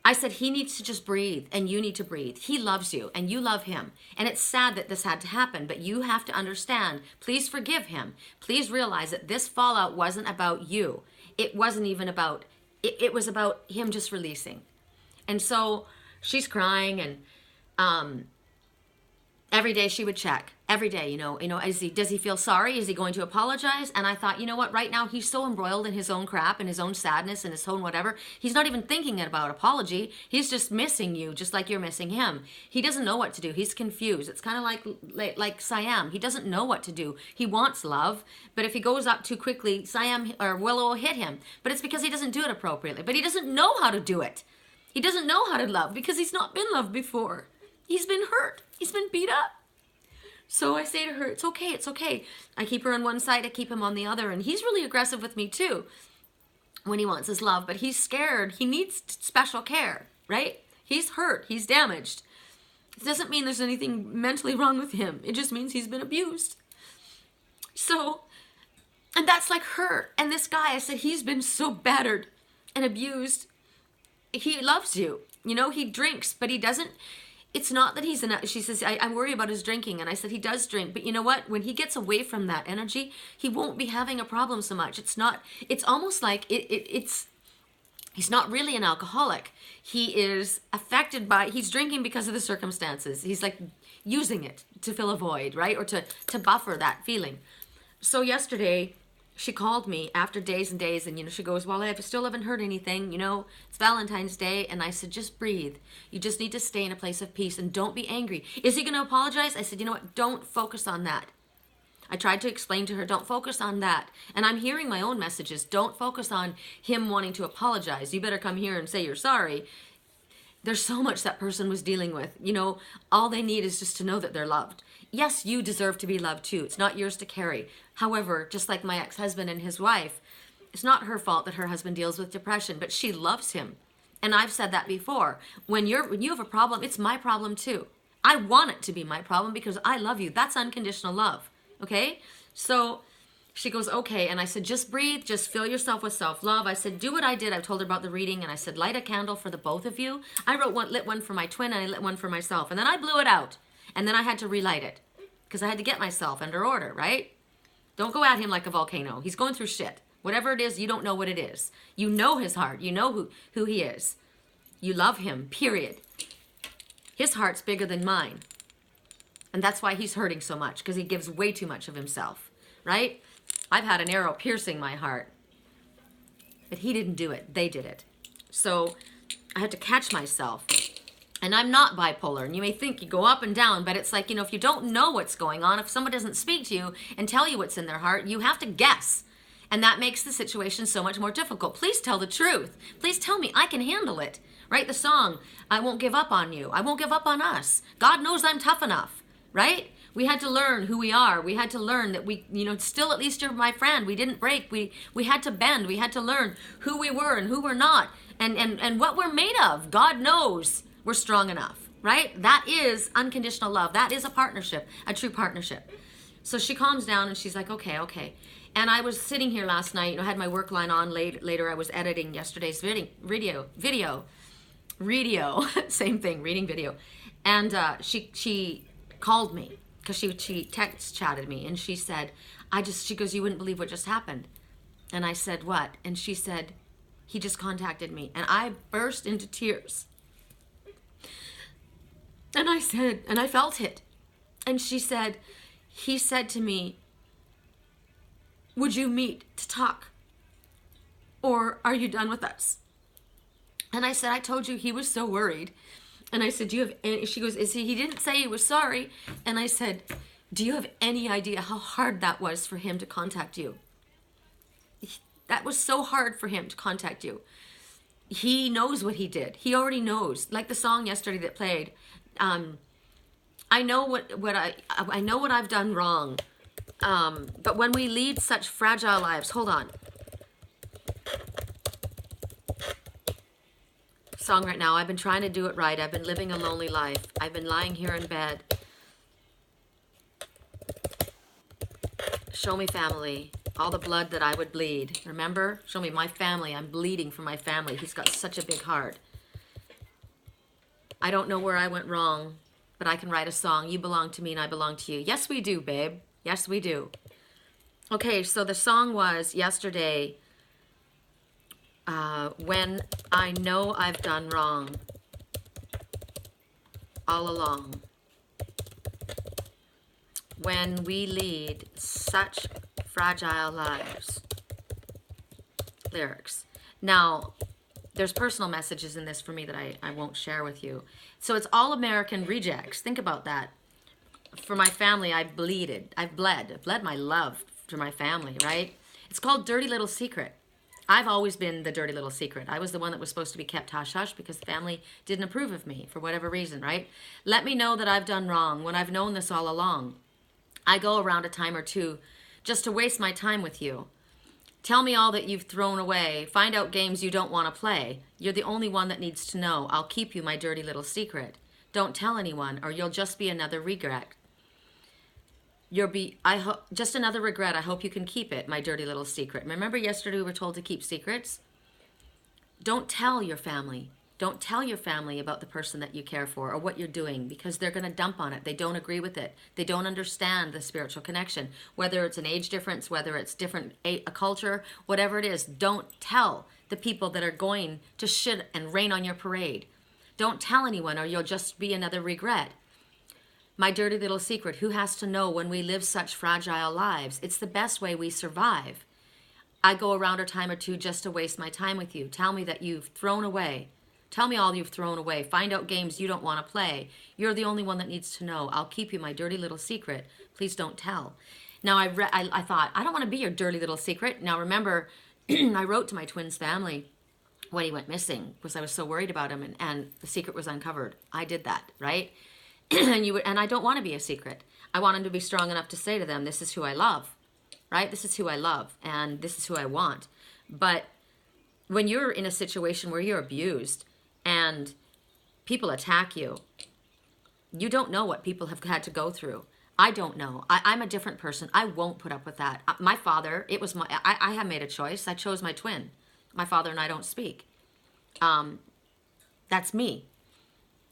I said, he needs to just breathe, and you need to breathe. He loves you and you love him. And it's sad that this had to happen, but you have to understand. Please forgive him. Please realize that this fallout wasn't about you. It wasn't even about, it was about him just releasing. And so she's crying, and every day she would check. Every day, does he feel sorry? Is he going to apologize? And I thought, you know what, right now he's so embroiled in his own crap and his own sadness and his own whatever. He's not even thinking about apology. He's just missing you, just like you're missing him. He doesn't know what to do. He's confused. It's kind of like Siam. He doesn't know what to do. He wants love, but if he goes up too quickly, Siam or Willow will hit him. But it's because he doesn't do it appropriately. But he doesn't know how to do it. He doesn't know how to love because he's not been loved before. He's been hurt. He's been beat up. So I say to her, it's okay, it's okay. I keep her on one side, I keep him on the other. And he's really aggressive with me too when he wants his love. But he's scared. He needs special care, right? He's hurt. He's damaged. It doesn't mean there's anything mentally wrong with him. It just means he's been abused. So, and that's like her. And this guy, I said, he's been so battered and abused. He loves you. He drinks, but he doesn't. It's not that he's she says, I worry about his drinking. And I said, he does drink. But you know what? When he gets away from that energy, he won't be having a problem so much. It's almost like he's not really an alcoholic. He is affected by, he's drinking because of the circumstances. He's like using it to fill a void, right? Or to buffer that feeling. So yesterday, she called me after days and days, and she goes, well, I still haven't heard anything, it's Valentine's Day. And I said, just breathe. You just need to stay in a place of peace and don't be angry. Is he going to apologize? I said, you know what, don't focus on that. I tried to explain to her, don't focus on that. And I'm hearing my own messages. Don't focus on him wanting to apologize. You better come here and say you're sorry. There's so much that person was dealing with. All they need is just to know that they're loved. Yes, you deserve to be loved too. It's not yours to carry. However, just like my ex-husband and his wife, it's not her fault that her husband deals with depression, but she loves him. And I've said that before. When you have a problem, it's my problem too. I want it to be my problem because I love you. That's unconditional love. Okay? So she goes, okay. And I said, just breathe. Just fill yourself with self-love. I said, do what I did. I told her about the reading, and I said, light a candle for the both of you. I lit one for my twin, and I lit one for myself. And then I blew it out. And then I had to relight it because I had to get myself under order, right? Don't go at him like a volcano. He's going through shit. Whatever it is, you don't know what it is. You know his heart. You know who he is. You love him, period. His heart's bigger than mine. And that's why he's hurting so much, because he gives way too much of himself, right? I've had an arrow piercing my heart. But he didn't do it. They did it. So I had to catch myself. And I'm not bipolar. And you may think you go up and down, but it's like, if you don't know what's going on, if someone doesn't speak to you and tell you what's in their heart, you have to guess. And that makes the situation so much more difficult. Please tell the truth. Please tell me I can handle it. Right? The song, I won't give up on you. I won't give up on us. God knows I'm tough enough. Right? We had to learn who we are. We had to learn that we, still at least you're my friend. We didn't break. We had to bend. We had to learn who we were and who we're not. And what we're made of. God knows we're strong enough. Right? That is unconditional love. That is a partnership, a true partnership. So she calms down and she's like, okay. And I was sitting here last night, I had my work line on. Later I was editing yesterday's video, same thing, reading video. And she called me because she text chatted me, and she said, she goes, you wouldn't believe what just happened. And I said, what? And she said, he just contacted me. And I burst into tears. And I said, and I felt it. And she said, he said to me, would you meet to talk? Or are you done with us? And I said, I told you he was so worried. And I said, do you have any, she goes, he didn't say he was sorry. And I said, do you have any idea how hard that was for him to contact you? That was so hard for him to contact you. He knows what he did. He already knows. Like the song yesterday that played, I know I know what I've done wrong. But when we lead such fragile lives, hold on. Song right now, I've been trying to do it right. I've been living a lonely life. I've been lying here in bed. Show me family. All the blood that I would bleed. Remember? Show me my family. I'm bleeding for my family. He's got such a big heart. I don't know where I went wrong, but I can write a song. You belong to me and I belong to you. Yes, we do, babe. Yes, we do. Okay, so the song was yesterday, when I know I've done wrong all along. When we lead such fragile lives. Lyrics. Now, there's personal messages in this for me that I won't share with you. So it's all American rejects. Think about that. For my family, I bleeded. I've bled my love to my family, right? It's called Dirty Little Secret. I've always been the dirty little secret. I was the one that was supposed to be kept hush-hush because the family didn't approve of me for whatever reason, right? Let me know that I've done wrong when I've known this all along. I go around a time or two just to waste my time with you. Tell me all that you've thrown away. Find out games you don't want to play. You're the only one that needs to know. I'll keep you my dirty little secret. Don't tell anyone or you'll just be another regret. Just another regret. I hope you can keep it, my dirty little secret. Remember yesterday we were told to keep secrets? Don't tell your family. Don't tell your family about the person that you care for or what you're doing because they're going to dump on it. They don't agree with it. They don't understand the spiritual connection. Whether it's an age difference, whether it's different a culture, whatever it is, don't tell the people that are going to shit and rain on your parade. Don't tell anyone or you'll just be another regret. My dirty little secret, who has to know when we live such fragile lives? It's the best way we survive. I go around a time or two just to waste my time with you. Tell me that you've thrown away. Tell me all you've thrown away. Find out games you don't want to play. You're the only one that needs to know. I'll keep you my dirty little secret. Please don't tell. Now, I thought, I don't want to be your dirty little secret. Now, remember, I wrote to my twin's family when he went missing because I was so worried about him and the secret was uncovered. I did that, right? And I don't want to be a secret. I want him to be strong enough to say to them, this is who I love, right? This is who I love, and this is who I want. But when you're in a situation where you're abused and people attack you, you don't know what people have had to go through. I don't know. I'm a different person. I won't put up with that. My father, I have made a choice. I chose my twin. My father and I don't speak. That's me.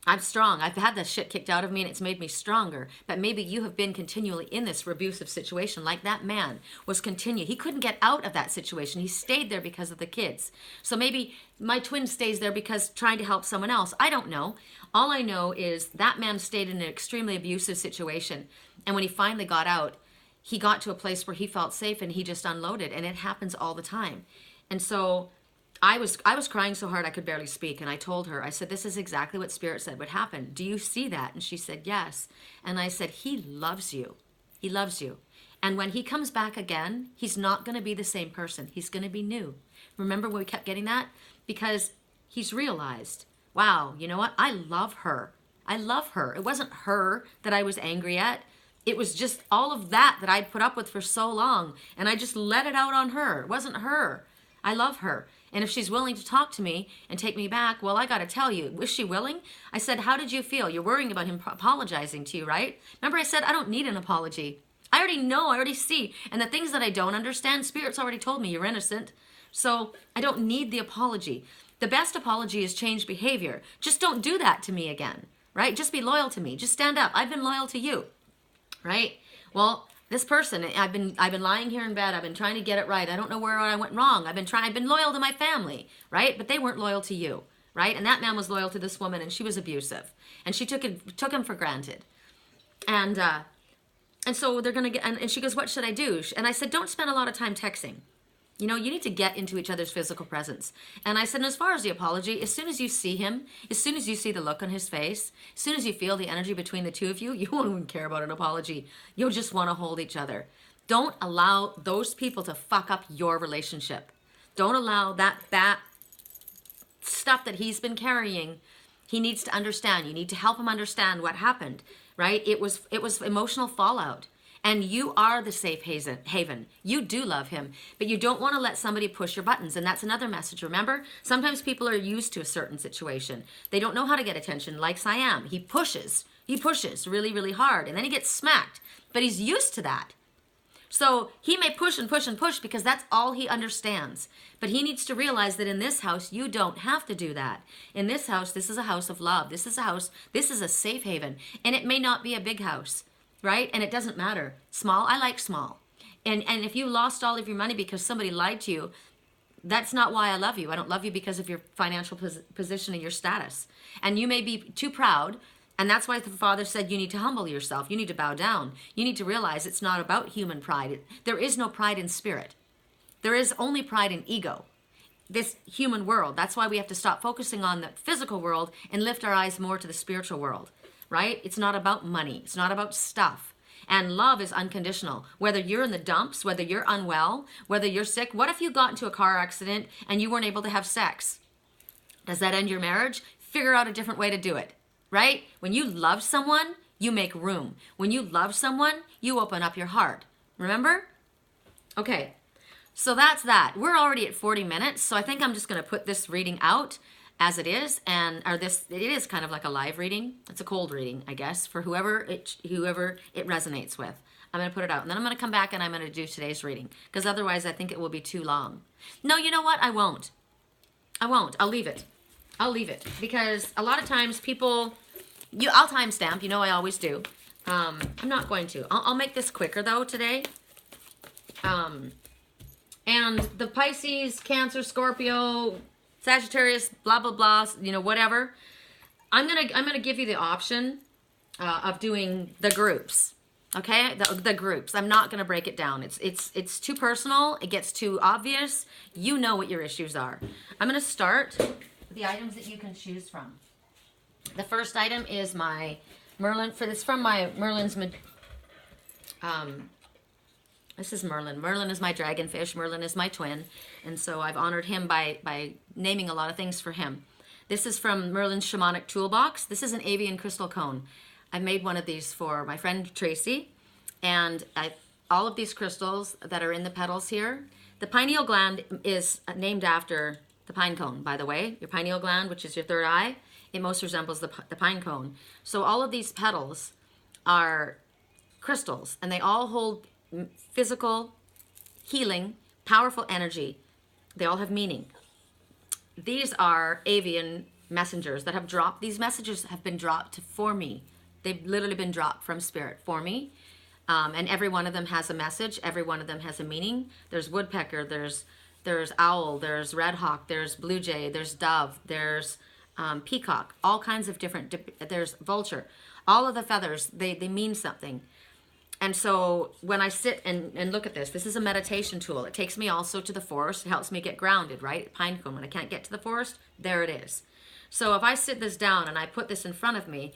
I'm strong. I've had the shit kicked out of me and it's made me stronger. But maybe you have been continually in this abusive situation like that man was He couldn't get out of that situation. He stayed there because of the kids. So maybe my twin stays there because trying to help someone else. I don't know. All I know is that man stayed in an extremely abusive situation. And when he finally got out, he got to a place where he felt safe and he just unloaded. And it happens all the time. And so I was crying so hard I could barely speak, and I told her, I said, this is exactly what Spirit said would happen. Do you see that? And she said, yes. And I said, he loves you. He loves you. And when he comes back again, he's not going to be the same person. He's going to be new. Remember when we kept getting that? Because he's realized, wow, you know what? I love her. I love her. It wasn't her that I was angry at. It was just all of that I'd put up with for so long, and I just let it out on her. It wasn't her. I love her. And if she's willing to talk to me and take me back, well, I got to tell you, was she willing? I said, how did you feel? You're worrying about him apologizing to you, right? Remember I said, I don't need an apology. I already know, I already see. And the things that I don't understand, Spirit's already told me you're innocent. So I don't need the apology. The best apology is change behavior. Just don't do that to me again, right? Just be loyal to me. Just stand up. I've been loyal to you, right? Well, this person, I've been lying here in bed. I've been trying to get it right. I don't know where I went wrong. I've been loyal to my family, right? But they weren't loyal to you, right? And that man was loyal to this woman, and she was abusive, and she took him for granted, and so they're gonna get. And she goes, "What should I do?" And I said, "Don't spend a lot of time texting. You know, you need to get into each other's physical presence." And I said, as far as the apology, as soon as you see him, as soon as you see the look on his face, as soon as you feel the energy between the two of you, you won't even care about an apology. You'll just want to hold each other. Don't allow those people to fuck up your relationship. Don't allow that stuff that he's been carrying. He needs to understand. You need to help him understand what happened, right? It was emotional fallout. And you are the safe haven. You do love him, but you don't want to let somebody push your buttons. And that's another message. Remember, sometimes people are used to a certain situation. They don't know how to get attention, like Siam. He pushes really, really hard, and then he gets smacked. But he's used to that. So he may push and push and push because that's all he understands. But he needs to realize that in this house, you don't have to do that. In this house, this is a house of love. This is a house, this is a safe haven. And it may not be a big house, right? And it doesn't matter. Small, I like small. And if you lost all of your money because somebody lied to you, that's not why I love you. I don't love you because of your financial position and your status. And you may be too proud. And that's why the Father said you need to humble yourself. You need to bow down. You need to realize it's not about human pride. There is no pride in spirit. There is only pride in ego. This human world. That's why we have to stop focusing on the physical world and lift our eyes more to the spiritual world, right? It's not about money. It's not about stuff. And love is unconditional. Whether you're in the dumps, whether you're unwell, whether you're sick. What if you got into a car accident and you weren't able to have sex? Does that end your marriage? Figure out a different way to do it. Right? When you love someone, you make room. When you love someone, you open up your heart. Remember? Okay. So that's that. We're already at 40 minutes, so I think I'm just going to put this reading out as it is, it is kind of like a live reading. It's a cold reading, I guess, for whoever it resonates with. I'm going to put it out, and then I'm going to come back and I'm going to do today's reading, because otherwise I think it will be too long. No, you know what? I won't. I'll leave it. Because a lot of times people, I'll timestamp, I always do. I'm not going to. I'll make this quicker though today. And the Pisces, Cancer, Scorpio, Sagittarius, blah, blah, blah, whatever. I'm gonna give you the option of doing the groups. Okay, the groups. I'm not gonna break it down. It's too personal. It gets too obvious. You know what your issues are. I'm gonna start the items that you can choose from. The first item is my Merlin. This is Merlin. Merlin is my dragonfish. Merlin is my twin. And so I've honored him by naming a lot of things for him. This is from Merlin's Shamanic Toolbox. This is an avian crystal cone. I made one of these for my friend Tracy. And all of these crystals that are in the petals here, the pineal gland is named after the pine cone, by the way. Your pineal gland, which is your third eye, it most resembles the pine cone. So all of these petals are crystals, and they all hold physical, healing, powerful energy. They all have meaning. These are avian messengers that have dropped. These messages have been dropped for me. They've literally been dropped from spirit for me. And every one of them has a message. Every one of them has a meaning. There's woodpecker, there's owl, there's red hawk, there's blue jay, there's dove, there's peacock, all kinds of different, there's vulture. All of the feathers, they mean something. And so when I sit and look at this is a meditation tool. It takes me also to the forest. It helps me get grounded, right? Pine cone, when I can't get to the forest, there it is. So if I sit this down and I put this in front of me,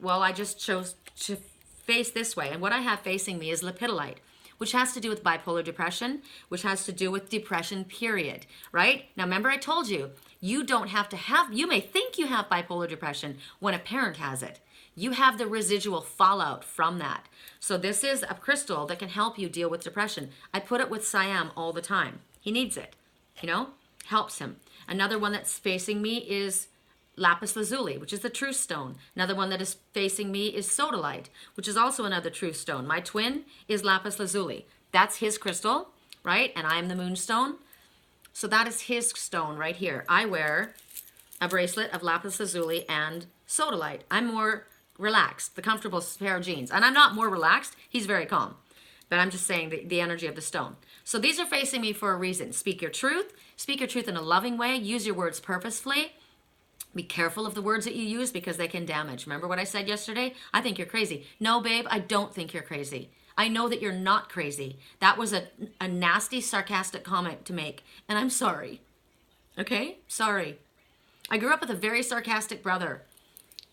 I just chose to face this way. And what I have facing me is lepidolite, which has to do with bipolar depression, which has to do with depression, period, right? Now, remember I told you, you may think you have bipolar depression when a parent has it. You have the residual fallout from that. So this is a crystal that can help you deal with depression. I put it with Siam all the time. He needs it, helps him. Another one that's facing me is lapis lazuli, which is the truth stone. Another one that is facing me is sodalite, which is also another truth stone. My twin is lapis lazuli. That's his crystal, right? And I'm the moonstone. So that is his stone right here. I wear a bracelet of lapis lazuli and sodalite. I'm more relaxed, the comfortable pair of jeans. And I'm not more relaxed. He's very calm. But I'm just saying the energy of the stone. So these are facing me for a reason. Speak your truth. Speak your truth in a loving way. Use your words purposefully. Be careful of the words that you use because they can damage. Remember what I said yesterday? I think you're crazy. No, babe, I don't think you're crazy. I know that you're not crazy. That was a nasty, sarcastic comment to make. And I'm sorry. Okay? Sorry. I grew up with a very sarcastic brother.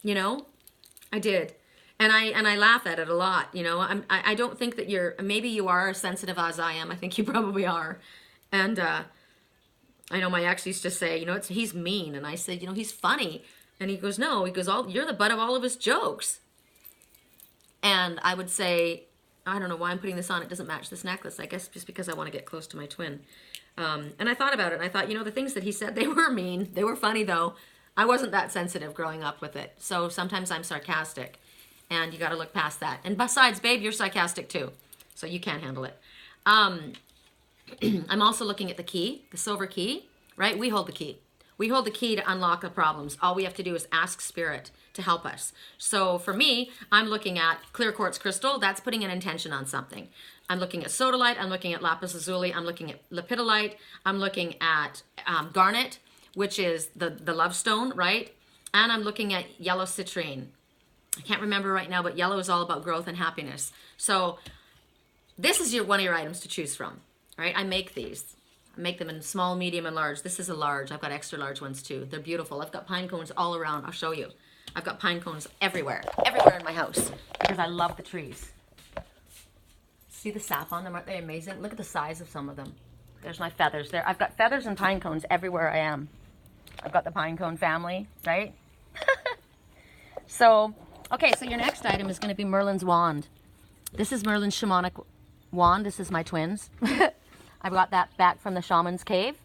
I did. And I laugh at it a lot. I don't think that maybe you are as sensitive as I am. I think you probably are. And I know my ex used to say, he's mean. And I said, he's funny. And he goes, no. He goes, you're the butt of all of his jokes. And I would say, I don't know why I'm putting this on. It doesn't match this necklace. I guess just because I want to get close to my twin. And I thought about it. And I thought, the things that he said, they were mean. They were funny, though. I wasn't that sensitive growing up with it. So sometimes I'm sarcastic. And you got to look past that. And besides, babe, you're sarcastic, too. So you can't handle it. I'm also looking at the key, the silver key, right? We hold the key. We hold the key to unlock the problems. All we have to do is ask Spirit to help us. So for me, I'm looking at clear quartz crystal. That's putting an intention on something. I'm looking at sodalite. I'm looking at lapis lazuli. I'm looking at lepidolite. I'm looking at garnet, which is the love stone, right? And I'm looking at yellow citrine. I can't remember right now, but yellow is all about growth and happiness. So this is one of your items to choose from, right? I make these. I make them in small, medium, and large. This is a large. I've got extra large ones too. They're beautiful. I've got pine cones all around. I'll show you. I've got pine cones everywhere in my house because I love the trees. See the sap on them? Aren't they amazing? Look at the size of some of them. There's my feathers there. I've got feathers and pine cones everywhere I am. I've got the pine cone family, right? So, okay, so your next item is going to be Merlin's wand. This is Merlin's shamanic wand. This is my twins. I've got that back from the shaman's cave.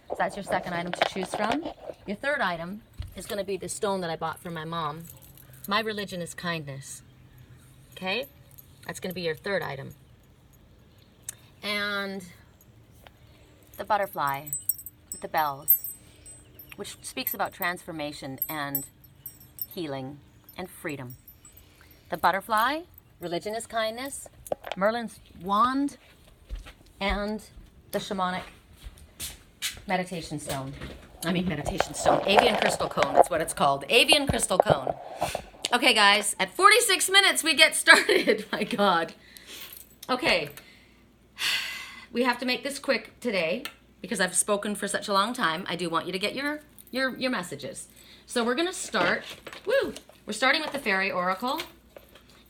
So that's your second item to choose from. Your third item is going to be the stone that I bought from my mom. My religion is kindness. Okay? That's going to be your third item. And the butterfly with the bells, which speaks about transformation and healing and freedom. The butterfly, religion is kindness, Merlin's wand, and the shamanic meditation stone. Avian crystal cone, that's what it's called. Avian crystal cone. Okay, guys, at 46 minutes, we get started. My God. Okay. We have to make this quick today because I've spoken for such a long time. I do want you to get your messages. So we're going to start. We're starting with the Faery Oracle.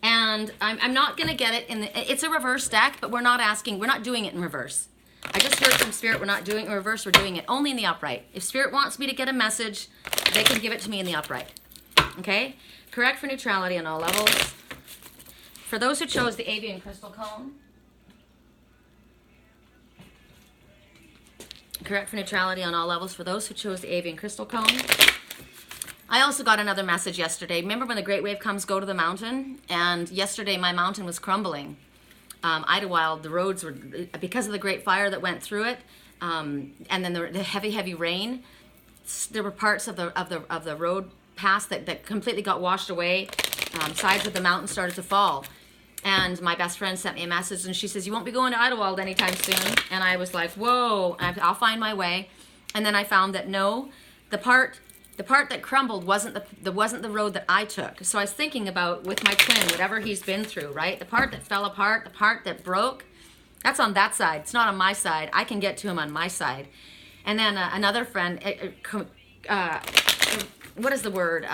And I'm not going to get it in the... It's a reverse deck, but we're not doing it in reverse. I just heard from Spirit we're not doing it in reverse. We're doing it only in the upright. If Spirit wants me to get a message, they can give it to me in the upright. Okay? Correct for neutrality on all levels. For those who chose the Avian Crystal Cone. Correct for neutrality on all levels for those who chose the Avian Crystal Cone. I also got another message yesterday. Remember when the Great Wave comes, go to the mountain? And yesterday my mountain was crumbling. Idlewild, the roads were, because of the great fire that went through it, and then the heavy rain, there were parts of the road path that completely got washed away. Sides of the mountain started to fall. And my best friend sent me a message and she says, you won't be going to Idlewild anytime soon. And I was like, whoa, I'll find my way. And then I found that no, the part that crumbled wasn't the road that I took. So I was thinking about with my twin, whatever he's been through, right? The part that fell apart, the part that broke, that's on that side. It's not on my side. I can get to him on my side. And then another friend, what is the word?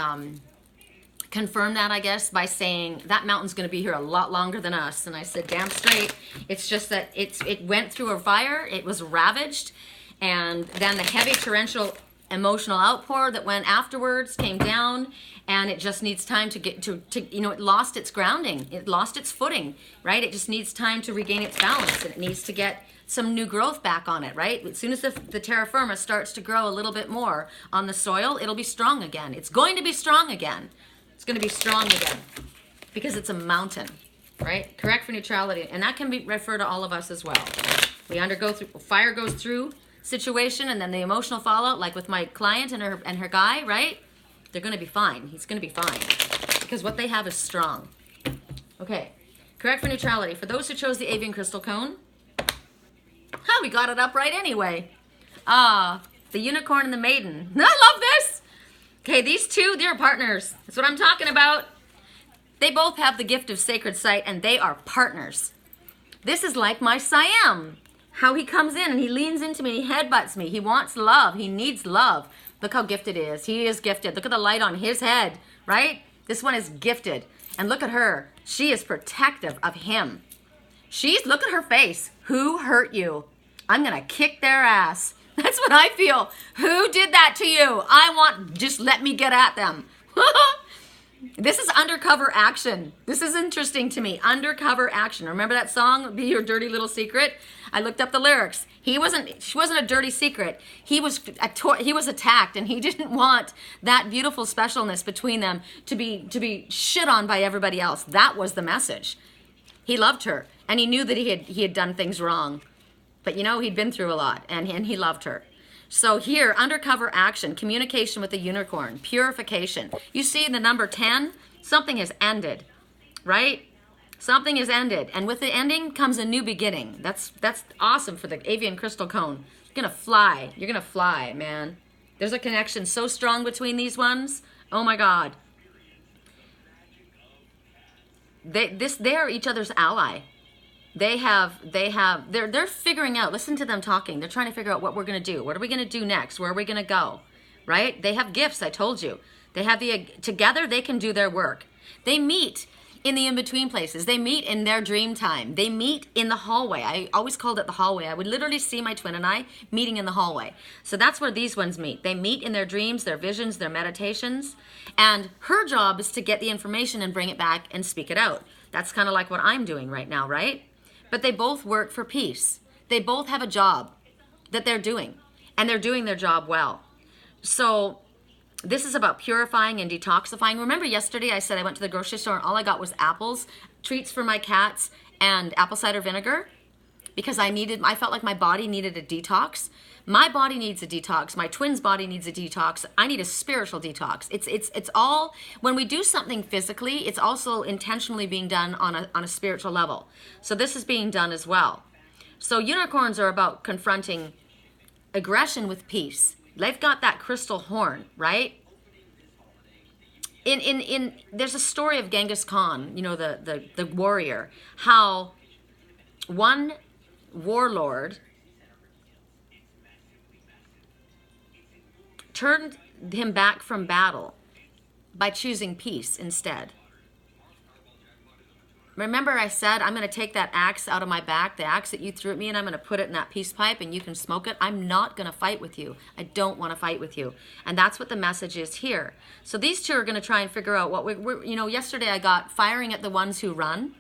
Confirmed that, I guess, by saying that mountain's going to be here a lot longer than us. And I said, damn straight. It's just that it went through a fire. It was ravaged. And then the heavy torrential emotional outpour that went afterwards came down, and it just needs time to get to it lost its grounding. It lost its footing, right? It just needs time to regain its balance, and it needs to get some new growth back on it, right? As soon as the terra firma starts to grow a little bit more on the soil, it'll be strong again. It's going to be strong again. It's going to be strong again because it's a mountain, right? Correct for neutrality, and that can be referred to all of us as well. We undergo through, fire goes through situation, and then the emotional fallout, like with my client and her guy, right? They're going to be fine. He's going to be fine because what they have is strong. Okay, correct for neutrality. For those who chose the Avian Crystal Cone, we got it up right anyway. The Unicorn and the Maiden. I love this. Okay, these two, they're partners. That's what I'm talking about. They both have the gift of sacred sight, and they are partners. This is like my Siam. How he comes in and he leans into me, he headbutts me. He wants love. He needs love. Look how gifted he is. He is gifted. Look at the light on his head, right? This one is gifted. And look at her. She is protective of him. Look at her face. Who hurt you? I'm going to kick their ass. That's what I feel. Who did that to you? Just let me get at them. This is undercover action. This is interesting to me. Undercover action. Remember that song, Be Your Dirty Little Secret? I looked up the lyrics. She wasn't a dirty secret. He was attacked, and he didn't want that beautiful specialness between them to be shit on by everybody else. That was the message. He loved her, And he knew that he had done things wrong. But you know, he'd been through a lot, and he loved her. So here, undercover action, communication with the unicorn, purification. You see in the number 10, something has ended, right? Something has ended. And with the ending comes a new beginning. That's awesome for the avian crystal cone. You're going to fly. You're going to fly, man. There's a connection so strong between these ones. Oh my God. They are each other's ally. They're figuring out, listen to them talking. They're trying to figure out what we're going to do. What are we going to do next? Where are we going to go? Right? They have gifts, I told you. They have together they can do their work. They meet in the in-between places. They meet in their dream time. They meet in the hallway. I always called it the hallway. I would literally see my twin and I meeting in the hallway. So that's where these ones meet. They meet in their dreams, their visions, their meditations. And her job is to get the information and bring it back and speak it out. That's kind of like what I'm doing right now, right? But they both work for peace. They both have a job that they're doing, and they're doing their job well. So this is about purifying and detoxifying. Remember yesterday I said I went to the grocery store and all I got was apples, treats for my cats, and apple cider vinegar because I felt like my body needed a detox. My body needs a detox. My twin's body needs a detox. I need a spiritual detox. It's all, when we do something physically, it's also intentionally being done on a spiritual level. So this is being done as well. So unicorns are about confronting aggression with peace. They've got that crystal horn, right? There's a story of Genghis Khan, you know, the warrior, how one warlord turned him back from battle by choosing peace instead. Remember I said, I'm going to take that axe out of my back, the axe that you threw at me, and I'm going to put it in that peace pipe and you can smoke it. I'm not going to fight with you. I don't want to fight with you. And that's what the message is here. So these two are going to try and figure out what we're, you know, yesterday I got firing at the ones who run.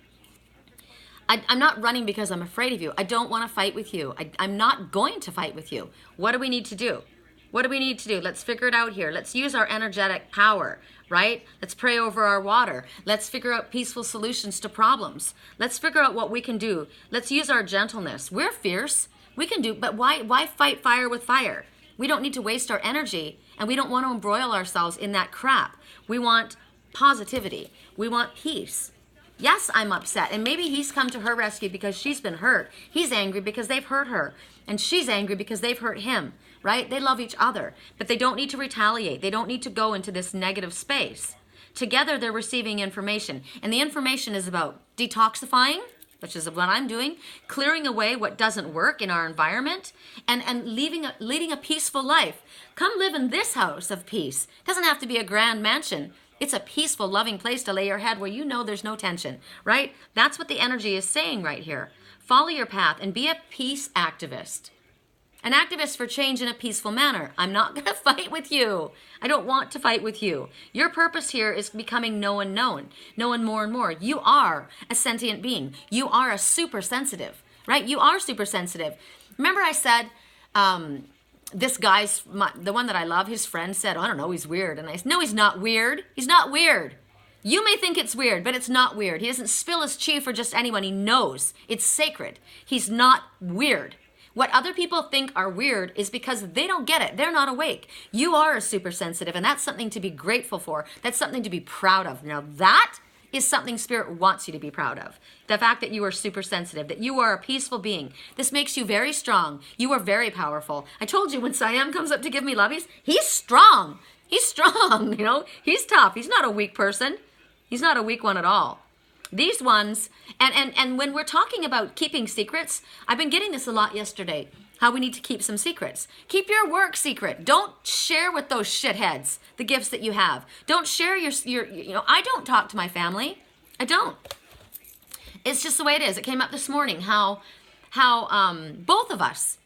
I'm not running because I'm afraid of you. I don't want to fight with you. I'm not going to fight with you. What do we need to do? What do we need to do? Let's figure it out here. Let's use our energetic power, right? Let's pray over our water. Let's figure out peaceful solutions to problems. Let's figure out what we can do. Let's use our gentleness. We're fierce. We can do, but why fight fire with fire? We don't need to waste our energy, and we don't want to embroil ourselves in that crap. We want positivity. We want peace. Yes, I'm upset, and maybe he's come to her rescue because she's been hurt. He's angry because they've hurt her, and she's angry because they've hurt him. Right? They love each other, but they don't need to retaliate. They don't need to go into this negative space. Together, they're receiving information, and the information is about detoxifying, which is what I'm doing, clearing away what doesn't work in our environment, and leading a peaceful life. Come live in this house of peace. It doesn't have to be a grand mansion. It's a peaceful, loving place to lay your head where you know there's no tension, right? That's what the energy is saying right here. Follow your path and be a peace activist. An activist for change in a peaceful manner. I'm not going to fight with you. I don't want to fight with you. Your purpose here is becoming known more and more. You are a sentient being. You are a super sensitive, right? You are super sensitive. Remember I said, this guy's, the one that I love, his friend said, I don't know, he's weird. And I said, no, he's not weird. He's not weird. You may think it's weird, but it's not weird. He doesn't spill his chi for just anyone. He knows it's sacred. He's not weird. What other people think are weird is because they don't get it. They're not awake. You are a super sensitive, and that's something to be grateful for. That's something to be proud of. Now, that is something Spirit wants you to be proud of. The fact that you are super sensitive, that you are a peaceful being. This makes you very strong. You are very powerful. I told you when Siam comes up to give me lovies, he's strong. He's strong, you know. He's tough. He's not a weak person. He's not a weak one at all. These ones, and when we're talking about keeping secrets, I've been getting this a lot yesterday, how we need to keep some secrets. Keep your work secret. Don't share with those shitheads the gifts that you have. Don't share your you know, I don't talk to my family. I don't. It's just the way it is. It came up this morning how both of us,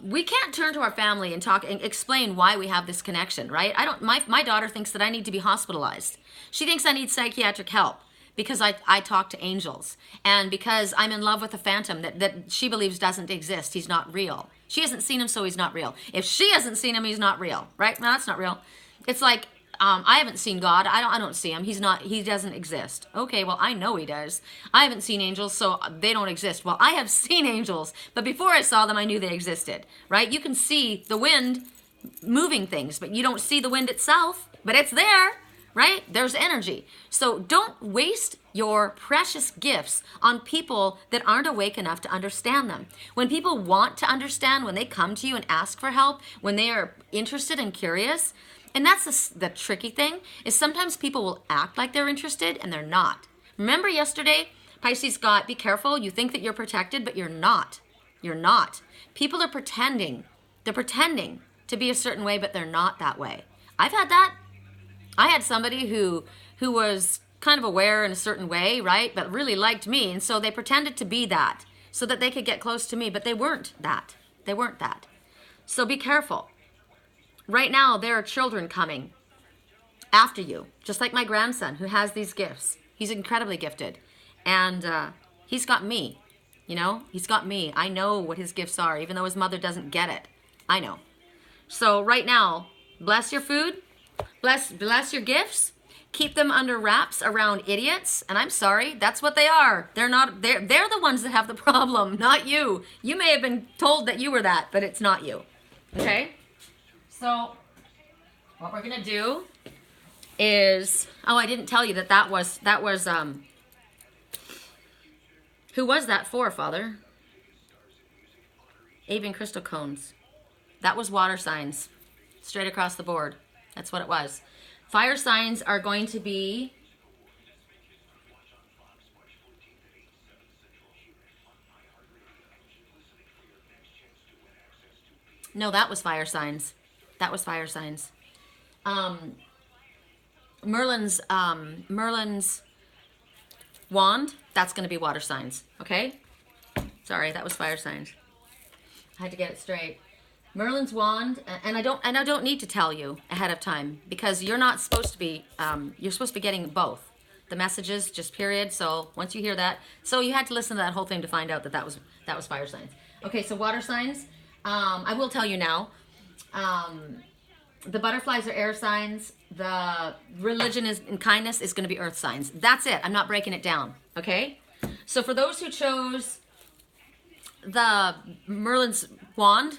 we can't turn to our family and talk and explain why we have this connection, right? My daughter thinks that I need to be hospitalized. She thinks I need psychiatric help. Because I talk to angels, and because I'm in love with a phantom that she believes doesn't exist. He's not real. She hasn't seen him, so he's not real. If she hasn't seen him, he's not real, right? No, that's not real. It's like I haven't seen God. I don't see him. He doesn't exist. Okay, well, I know he does. I haven't seen angels, so they don't exist. Well, I have seen angels, but before I saw them, I knew they existed, right? You can see the wind moving things, but you don't see the wind itself, but it's there, right? There's energy. So don't waste your precious gifts on people that aren't awake enough to understand them. When people want to understand, when they come to you and ask for help, when they are interested and curious, and that's the tricky thing, is sometimes people will act like they're interested and they're not. Remember yesterday, Pisces got, be careful, you think that you're protected, but you're not. You're not. People are pretending. They're pretending to be a certain way, but they're not that way. I've had that. I had somebody who was kind of aware in a certain way, right? But really liked me. And so they pretended to be that so that they could get close to me, but they weren't that. They weren't that. So be careful. Right now, there are children coming after you, just like my grandson who has these gifts. He's incredibly gifted. And he's got me, you know? He's got me. I know what his gifts are, even though his mother doesn't get it. I know. So right now, bless your food. Bless your gifts. Keep them under wraps around idiots. And I'm sorry, that's what they are. They're the ones that have the problem, not you. You may have been told that you were that, but it's not you. Okay? So what we're gonna do is, oh, I didn't tell you that was who was that for, Father? Avian crystal cones. That was water signs, straight across the board. That's what it was. Fire signs are going to be no, that was fire signs. That was fire signs. Merlin's wand, that's going to be water signs. Okay? Sorry, that was fire signs. I had to get it straight. Merlin's wand, and I don't need to tell you ahead of time because you're not supposed to be. You're supposed to be getting both the messages, just period. So once you hear that, so you had to listen to that whole thing to find out that was fire signs. Okay, so water signs. I will tell you now. The butterflies are air signs. The religion and kindness is going to be earth signs. That's it. I'm not breaking it down. Okay. So for those who chose the Merlin's wand.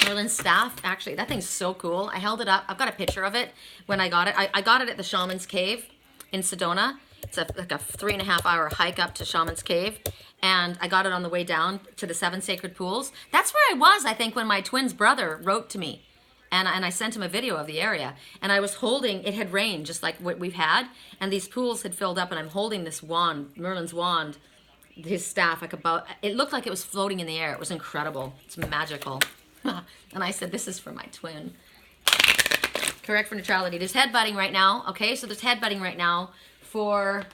Merlin's staff, actually, that thing's so cool. I held it up. I've got a picture of it when I got it. I got it at the Shaman's Cave in Sedona. It's like a 3.5 hour hike up to Shaman's Cave. And I got it on the way down to the 7 sacred pools. That's where I was, I think, when my twin's brother wrote to me. And I sent him a video of the area. And I was holding, it had rained, just like what we've had. And these pools had filled up, and I'm holding this wand, Merlin's wand, his staff, like it looked like it was floating in the air. It was incredible. It's magical. And I said, this is for my twin. Correct for neutrality. There's headbutting right now. Okay, so there's headbutting right now for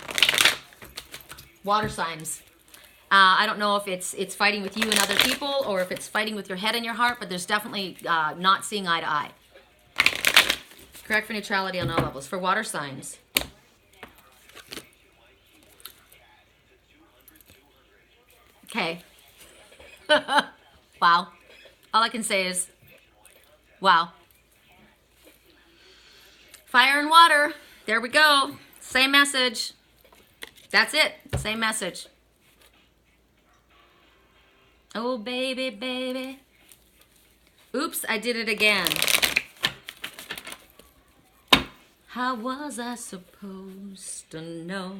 water signs. I don't know if it's fighting with you and other people or if it's fighting with your head and your heart, but there's definitely not seeing eye to eye. Correct for neutrality on all levels. For water signs. Okay. Wow. All I can say is, wow. Fire and water. There we go. Same message. That's it. Same message. Oh, baby, baby. Oops, I did it again. How was I supposed to know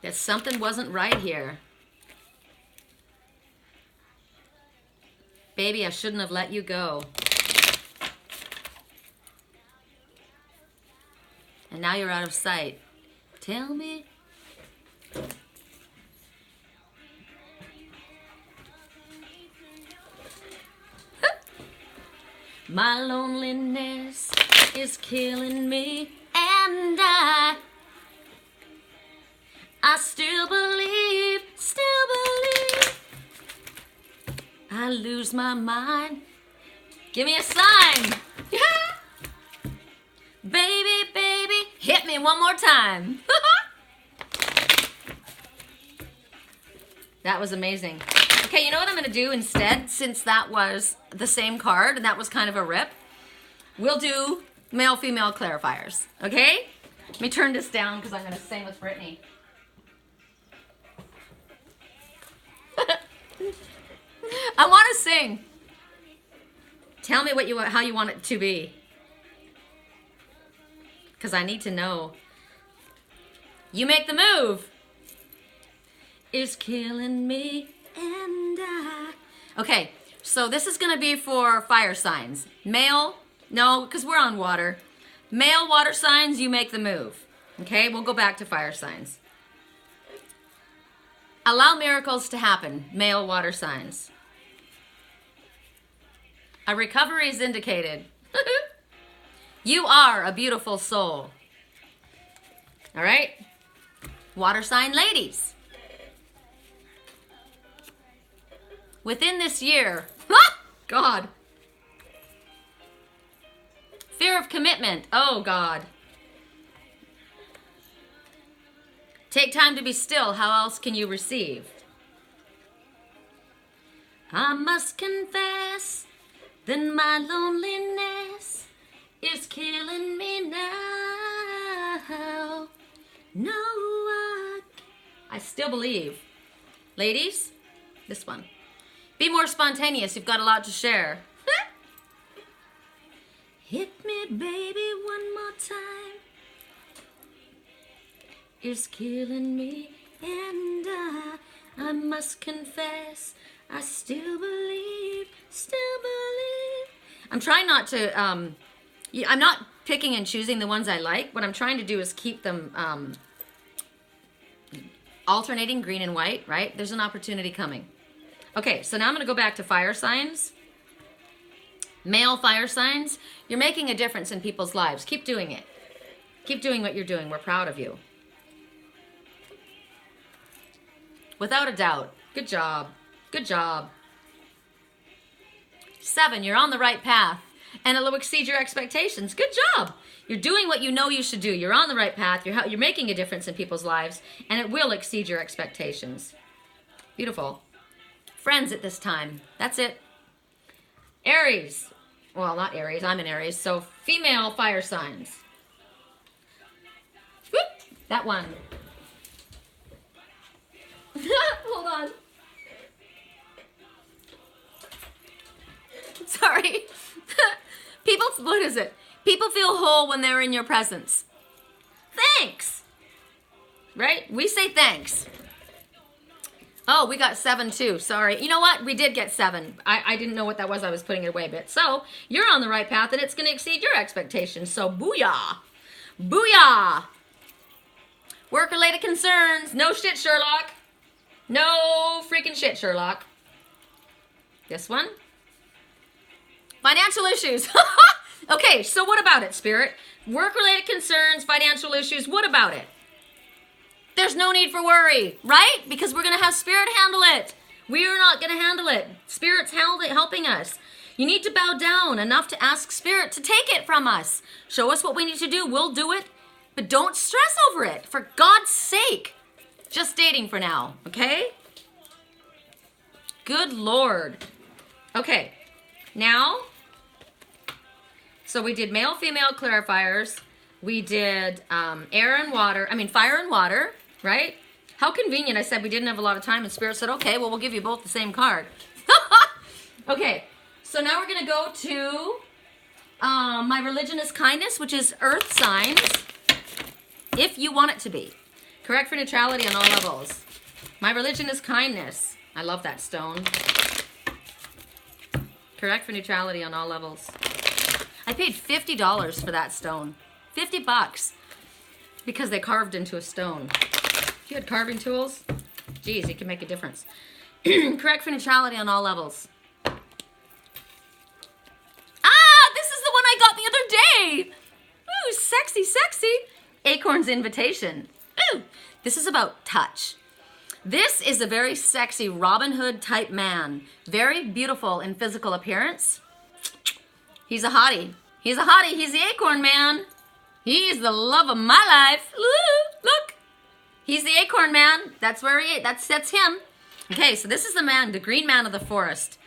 that something wasn't right here? Baby, I shouldn't have let you go. And now you're out of sight. Tell me. My loneliness is killing me, and I still believe, I lose my mind. Give me a sign. Yeah. Baby, baby, hit me one more time. That was amazing. Okay, you know what I'm gonna do instead, since that was the same card and that was kind of a rip? We'll do male-female clarifiers, okay? Let me turn this down because I'm gonna sing with Brittany. I wanna sing. Tell me how you want it to be. Because I need to know. You make the move. Is killing me and I. Okay, so this is going to be for fire signs. Male, no, because we're on water. Male water signs, you make the move. Okay, we'll go back to fire signs. Allow miracles to happen. Male water signs. A recovery is indicated. You are a beautiful soul. All right? Water sign ladies. Within this year, God. Fear of commitment, oh God. Take time to be still, how else can you receive? I must confess that my loneliness is killing me now. No, I still believe. Ladies, this one. Be more spontaneous. You've got a lot to share. Hit me, baby, one more time. It's killing me, and I must confess, I still believe. I'm trying not to, I'm not picking and choosing the ones I like. What I'm trying to do is keep them alternating green and white, right? There's an opportunity coming. Okay, so now I'm going to go back to fire signs. Male fire signs. You're making a difference in people's lives. Keep doing it. Keep doing what you're doing. We're proud of you. Without a doubt. Good job. Good job. 7, you're on the right path. And it will exceed your expectations. Good job. You're doing what you know you should do. You're on the right path. You're making a difference in people's lives. And it will exceed your expectations. Beautiful. Friends at this time. That's it. Aries. Well, not Aries. I'm an Aries. So female fire signs. Whoop, that one. Hold on. Sorry. What is it? People feel whole when they're in your presence. Thanks. Right? We say thanks. Oh, we got 7 too. Sorry. You know what? We did get 7. I didn't know what that was. I was putting it away a bit. So, you're on the right path and it's going to exceed your expectations. So, booyah. Booyah. Work-related concerns. No shit, Sherlock. No freaking shit, Sherlock. This one. Financial issues. Okay, so what about it, Spirit? Work-related concerns, financial issues. What about it? There's no need for worry, right? Because we're going to have Spirit handle it. We are not going to handle it. Spirit's helping us. You need to bow down enough to ask Spirit to take it from us. Show us what we need to do. We'll do it. But don't stress over it. For God's sake. Just dating for now, okay? Good Lord. Okay. Now, so we did male, female clarifiers. We did fire and water, right? How convenient. I said we didn't have a lot of time, and Spirit said, okay, well, we'll give you both the same card. Okay, so now we're going to go to my religion is kindness, which is earth signs, if you want it to be. Correct for neutrality on all levels. My religion is kindness. I love that stone. Correct for neutrality on all levels. I paid $50 for that stone. 50 bucks. Because they carved into a stone. If you had carving tools, geez, it can make a difference. Correct for neutrality on all levels. Ah, this is the one I got the other day. Ooh, sexy, sexy. Acorns Invitation. Ooh, this is about touch. This is a very sexy Robin Hood type man. Very beautiful in physical appearance. He's a hottie. He's a hottie. He's the acorn man. He's the love of my life. Look. He's the acorn man. That's where that's him. Okay, so this is the man, the green man of the forest.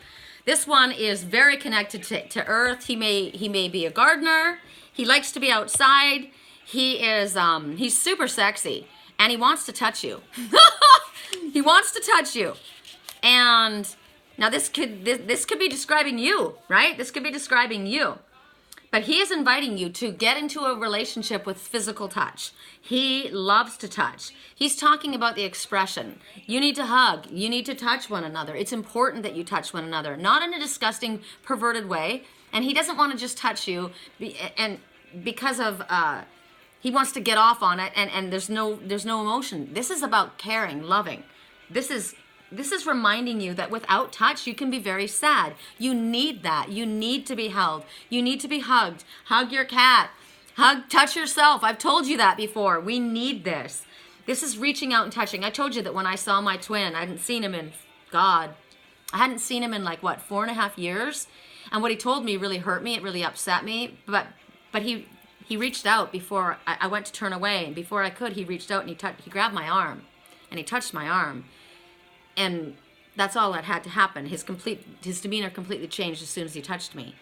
This one is very connected to earth. He may be a gardener. He likes to be outside. He's super sexy, and he wants to touch you. He wants to touch you. And now this could be describing you, right? This could be describing you. But he is inviting you to get into a relationship with physical touch. He loves to touch. He's talking about the expression. You need to hug. You need to touch one another. It's important that you touch one another, not in a disgusting, perverted way. And he doesn't want to just touch you, and because of he wants to get off on it, and there's no emotion. This is about caring, loving. This is reminding you that without touch, you can be very sad. You need that. You need to be held. You need to be hugged. Hug your cat. Touch yourself. I've told you that before. We need this. This is reaching out and touching. I told you that when I saw my twin, I hadn't seen him in, I hadn't seen him in 4.5 years. And what he told me really hurt me. It really upset me. But he reached out before I went to turn away. And before I could, he reached out and he grabbed my arm. And he touched my arm. And that's all that had to happen. His demeanor completely changed as soon as he touched me.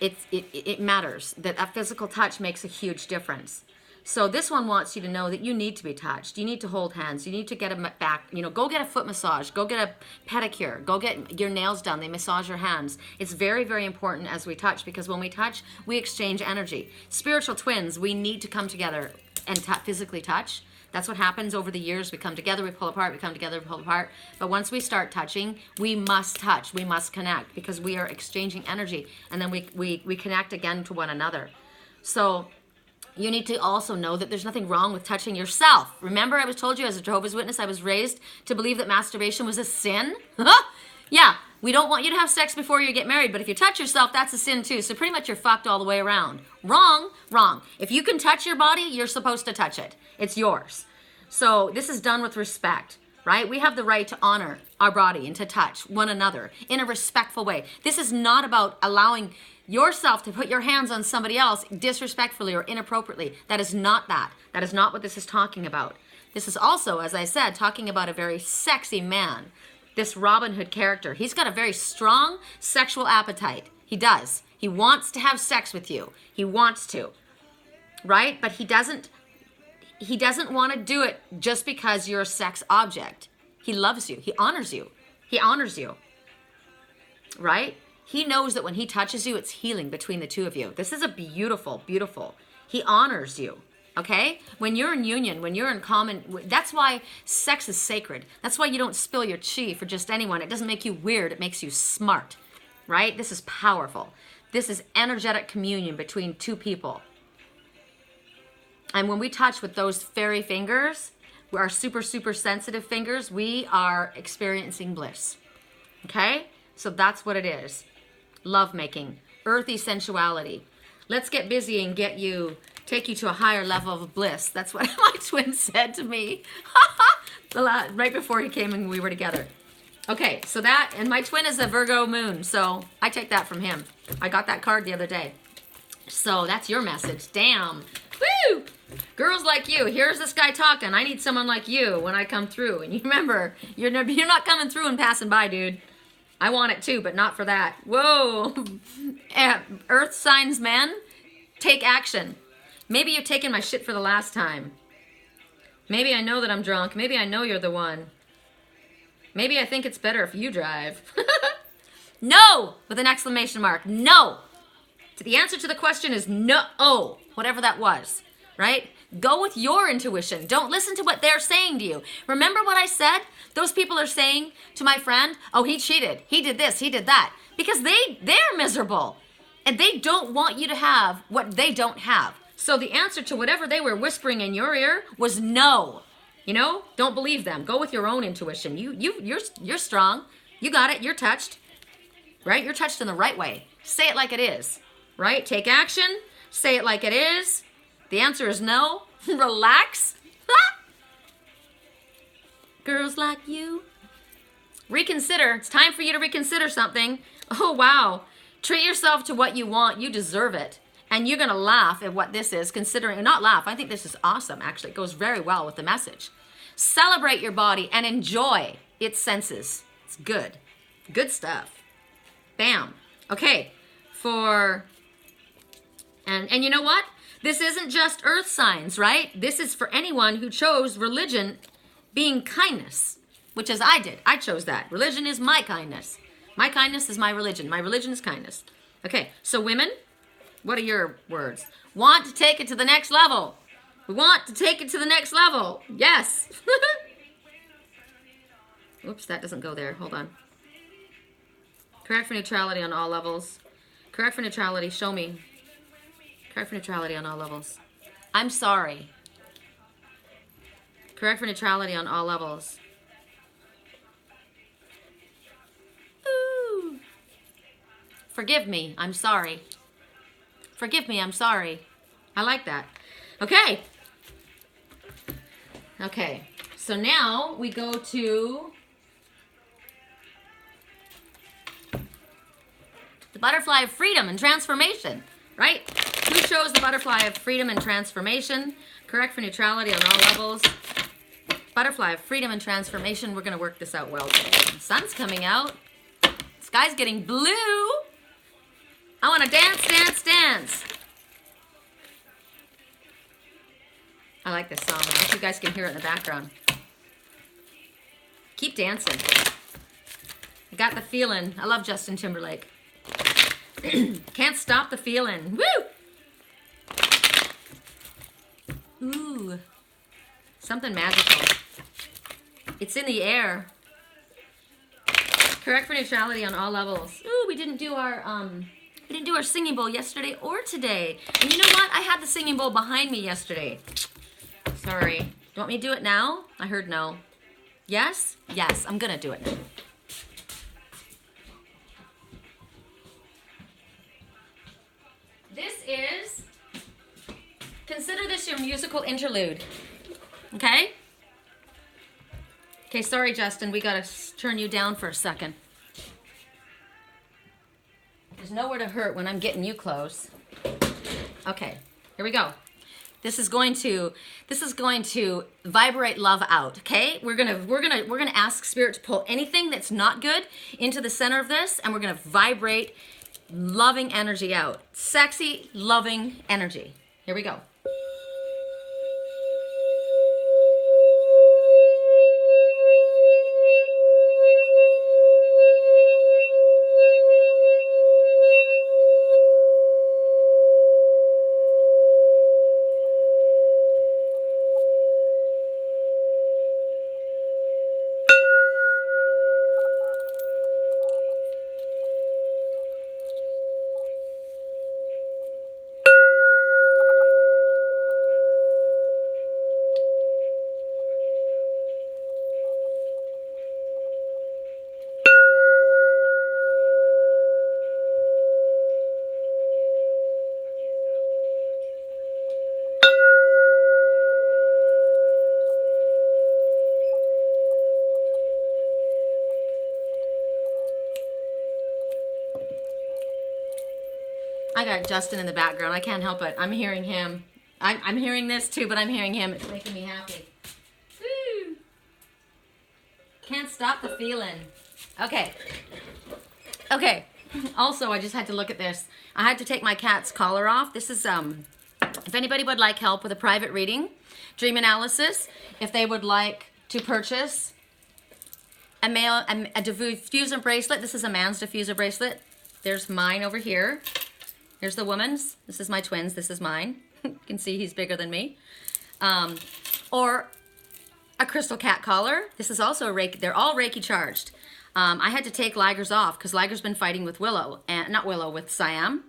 It matters that a physical touch makes a huge difference. So this one wants you to know that you need to be touched. You need to hold hands. You need to get a back. Go get a foot massage. Go get a pedicure. Go get your nails done. They massage your hands. It's very, very important as we touch, because when we touch, we exchange energy. Spiritual twins, we need to come together and physically touch. That's what happens over the years. We come together, we pull apart, we come together, we pull apart. But once we start touching, we must touch, we must connect, because we are exchanging energy, and then we connect again to one another. So you need to also know that there's nothing wrong with touching yourself. Remember, I was told you as a Jehovah's Witness, I was raised to believe that masturbation was a sin. Yeah, we don't want you to have sex before you get married, but if you touch yourself, that's a sin too. So pretty much you're fucked all the way around. Wrong. If you can touch your body, you're supposed to touch it. It's yours. So this is done with respect, right? We have the right to honor our body and to touch one another in a respectful way. This is not about allowing yourself to put your hands on somebody else disrespectfully or inappropriately. That is not that. That is not what this is talking about. This is also, as I said, talking about a very sexy man. This Robin Hood character, he's got a very strong sexual appetite. He does. He wants to have sex with you. He wants to, right? But he doesn't want to do it just because you're a sex object. He loves you. He honors you. He honors you, right? He knows that when he touches you, it's healing between the two of you. This is a beautiful, beautiful. He honors you. Okay? When you're in union, when you're in common, that's why sex is sacred. That's why you don't spill your chi for just anyone. It doesn't make you weird. It makes you smart, right? This is powerful. This is energetic communion between two people. And when we touch with those fairy fingers, our super, super sensitive fingers, we are experiencing bliss. Okay? So that's what it is. Lovemaking, earthy sensuality. Let's get busy and take you to a higher level of bliss. That's what my twin said to me right before he came and we were together. Okay, so and my twin is a Virgo moon, so I take that from him. I got that card the other day. So that's your message. Damn. Woo! Girls like you. Here's this guy talking. I need someone like you when I come through. And you remember, you're not coming through and passing by, dude. I want it too, but not for that. Whoa. Earth signs men, take action. Maybe you're taking my shit for the last time. Maybe I know that I'm drunk. Maybe I know you're the one. Maybe I think it's better if you drive. No! With an exclamation mark. No! The answer to the question is no. Oh, whatever that was, right? Go with your intuition. Don't listen to what they're saying to you. Remember what I said? Those people are saying to my friend, oh, he cheated. He did this. He did that. Because they're miserable. And they don't want you to have what they don't have. So the answer to whatever they were whispering in your ear was no. Don't believe them. Go with your own intuition. You're strong. You got it. You're touched. Right? You're touched in the right way. Say it like it is. Right? Take action. Say it like it is. The answer is no. Relax. Girls like you. Reconsider. It's time for you to reconsider something. Oh, wow. Treat yourself to what you want. You deserve it. And you're going to laugh at what this is, not laugh. I think this is awesome, actually. It goes very well with the message. Celebrate your body and enjoy its senses. It's good. Good stuff. Bam. Okay. And you know what? This isn't just earth signs, right? This is for anyone who chose religion being kindness, which is I did. I chose that. Religion is my kindness. My kindness is my religion. My religion is kindness. Okay, so women, what are your words? Want to take it to the next level. We want to take it to the next level. Yes. Oops, that doesn't go there. Hold on. Correct for neutrality on all levels. Correct for neutrality. Show me. Correct for neutrality on all levels. I'm sorry. Correct for neutrality on all levels. Ooh. Forgive me. I'm sorry. Forgive me. I'm sorry. I like that. Okay. Okay. So now we go to the butterfly of freedom and transformation, right? Who chose the butterfly of freedom and transformation? Correct for neutrality on all levels. Butterfly of freedom and transformation. We're going to work this out well today. The sun's coming out. The sky's getting blue. I want to dance, dance, dance. I like this song. I hope you guys can hear it in the background. Keep dancing. I got the feeling. I love Justin Timberlake. Can't stop the feeling. Woo! Ooh. Something magical. It's in the air. Correct for neutrality on all levels. Ooh, we didn't do our singing bowl yesterday or today. And you know what? I had the singing bowl behind me yesterday. Sorry. Do you want me to do it now? I heard no. Yes? Yes, I'm gonna do it now. This is, consider this your musical interlude, okay? Okay, sorry, Justin, we gotta turn you down for a second. There's nowhere to hurt when I'm getting you close. Okay, here we go. This is going to vibrate love out, okay? We're gonna ask Spirit to pull anything that's not good into the center of this, and we're gonna vibrate loving energy out. Sexy, loving energy. Here we go. I got Justin in the background. I can't help it. I'm hearing him. I'm hearing this too, but I'm hearing him. It's making me happy. Woo. Can't stop the feeling. Okay. Okay. Also, I just had to look at this. I had to take my cat's collar off. This is, if anybody would like help with a private reading, dream analysis, if they would like to purchase a diffuser bracelet. This is a man's diffuser bracelet. There's mine over here. Here's the woman's. This is my twins. This is mine. You can see he's bigger than me. Or a crystal cat collar. This is also a Reiki. They're all Reiki charged. I had to take Liger's off because Liger's been fighting with Willow, and not Willow, with Siam.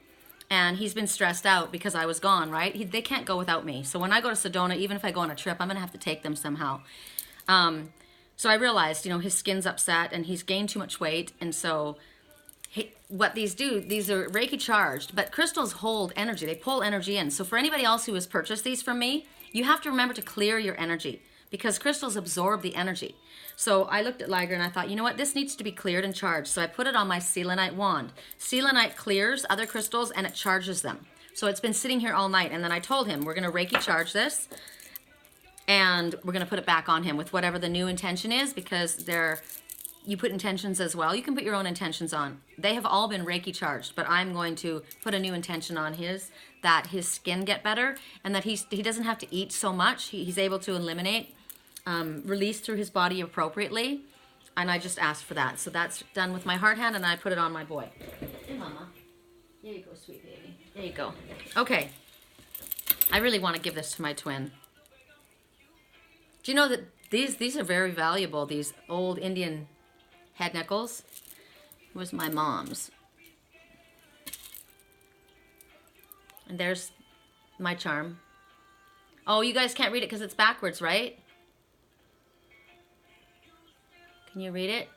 And he's been stressed out because I was gone, right? They can't go without me. So when I go to Sedona, even if I go on a trip, I'm going to have to take them somehow. So I realized, you know, his skin's upset and he's gained too much weight. And so what these do, these are Reiki charged, but crystals hold energy. They pull energy in. So for anybody else who has purchased these from me, you have to remember to clear your energy because crystals absorb the energy. So I looked at Liger and I thought, you know what, this needs to be cleared and charged. So I put it on my selenite wand. Selenite clears other crystals and it charges them. So it's been sitting here all night. And then I told him, we're going to Reiki charge this and we're going to put it back on him with whatever the new intention is because they're you put intentions as well. You can put your own intentions on. They have all been Reiki charged, but I'm going to put a new intention on his, that his skin get better and that he doesn't have to eat so much. He's able to eliminate, release through his body appropriately. And I just asked for that. So that's done with my heart hand, and I put it on my boy. Hey, Mama. There you go, sweet baby. There you go. Okay. I really want to give this to my twin. Do you know that these are very valuable, these old Indian head nickels? It was my mom's. And there's my charm. Oh, you guys can't read it because it's backwards, right? Can you read it?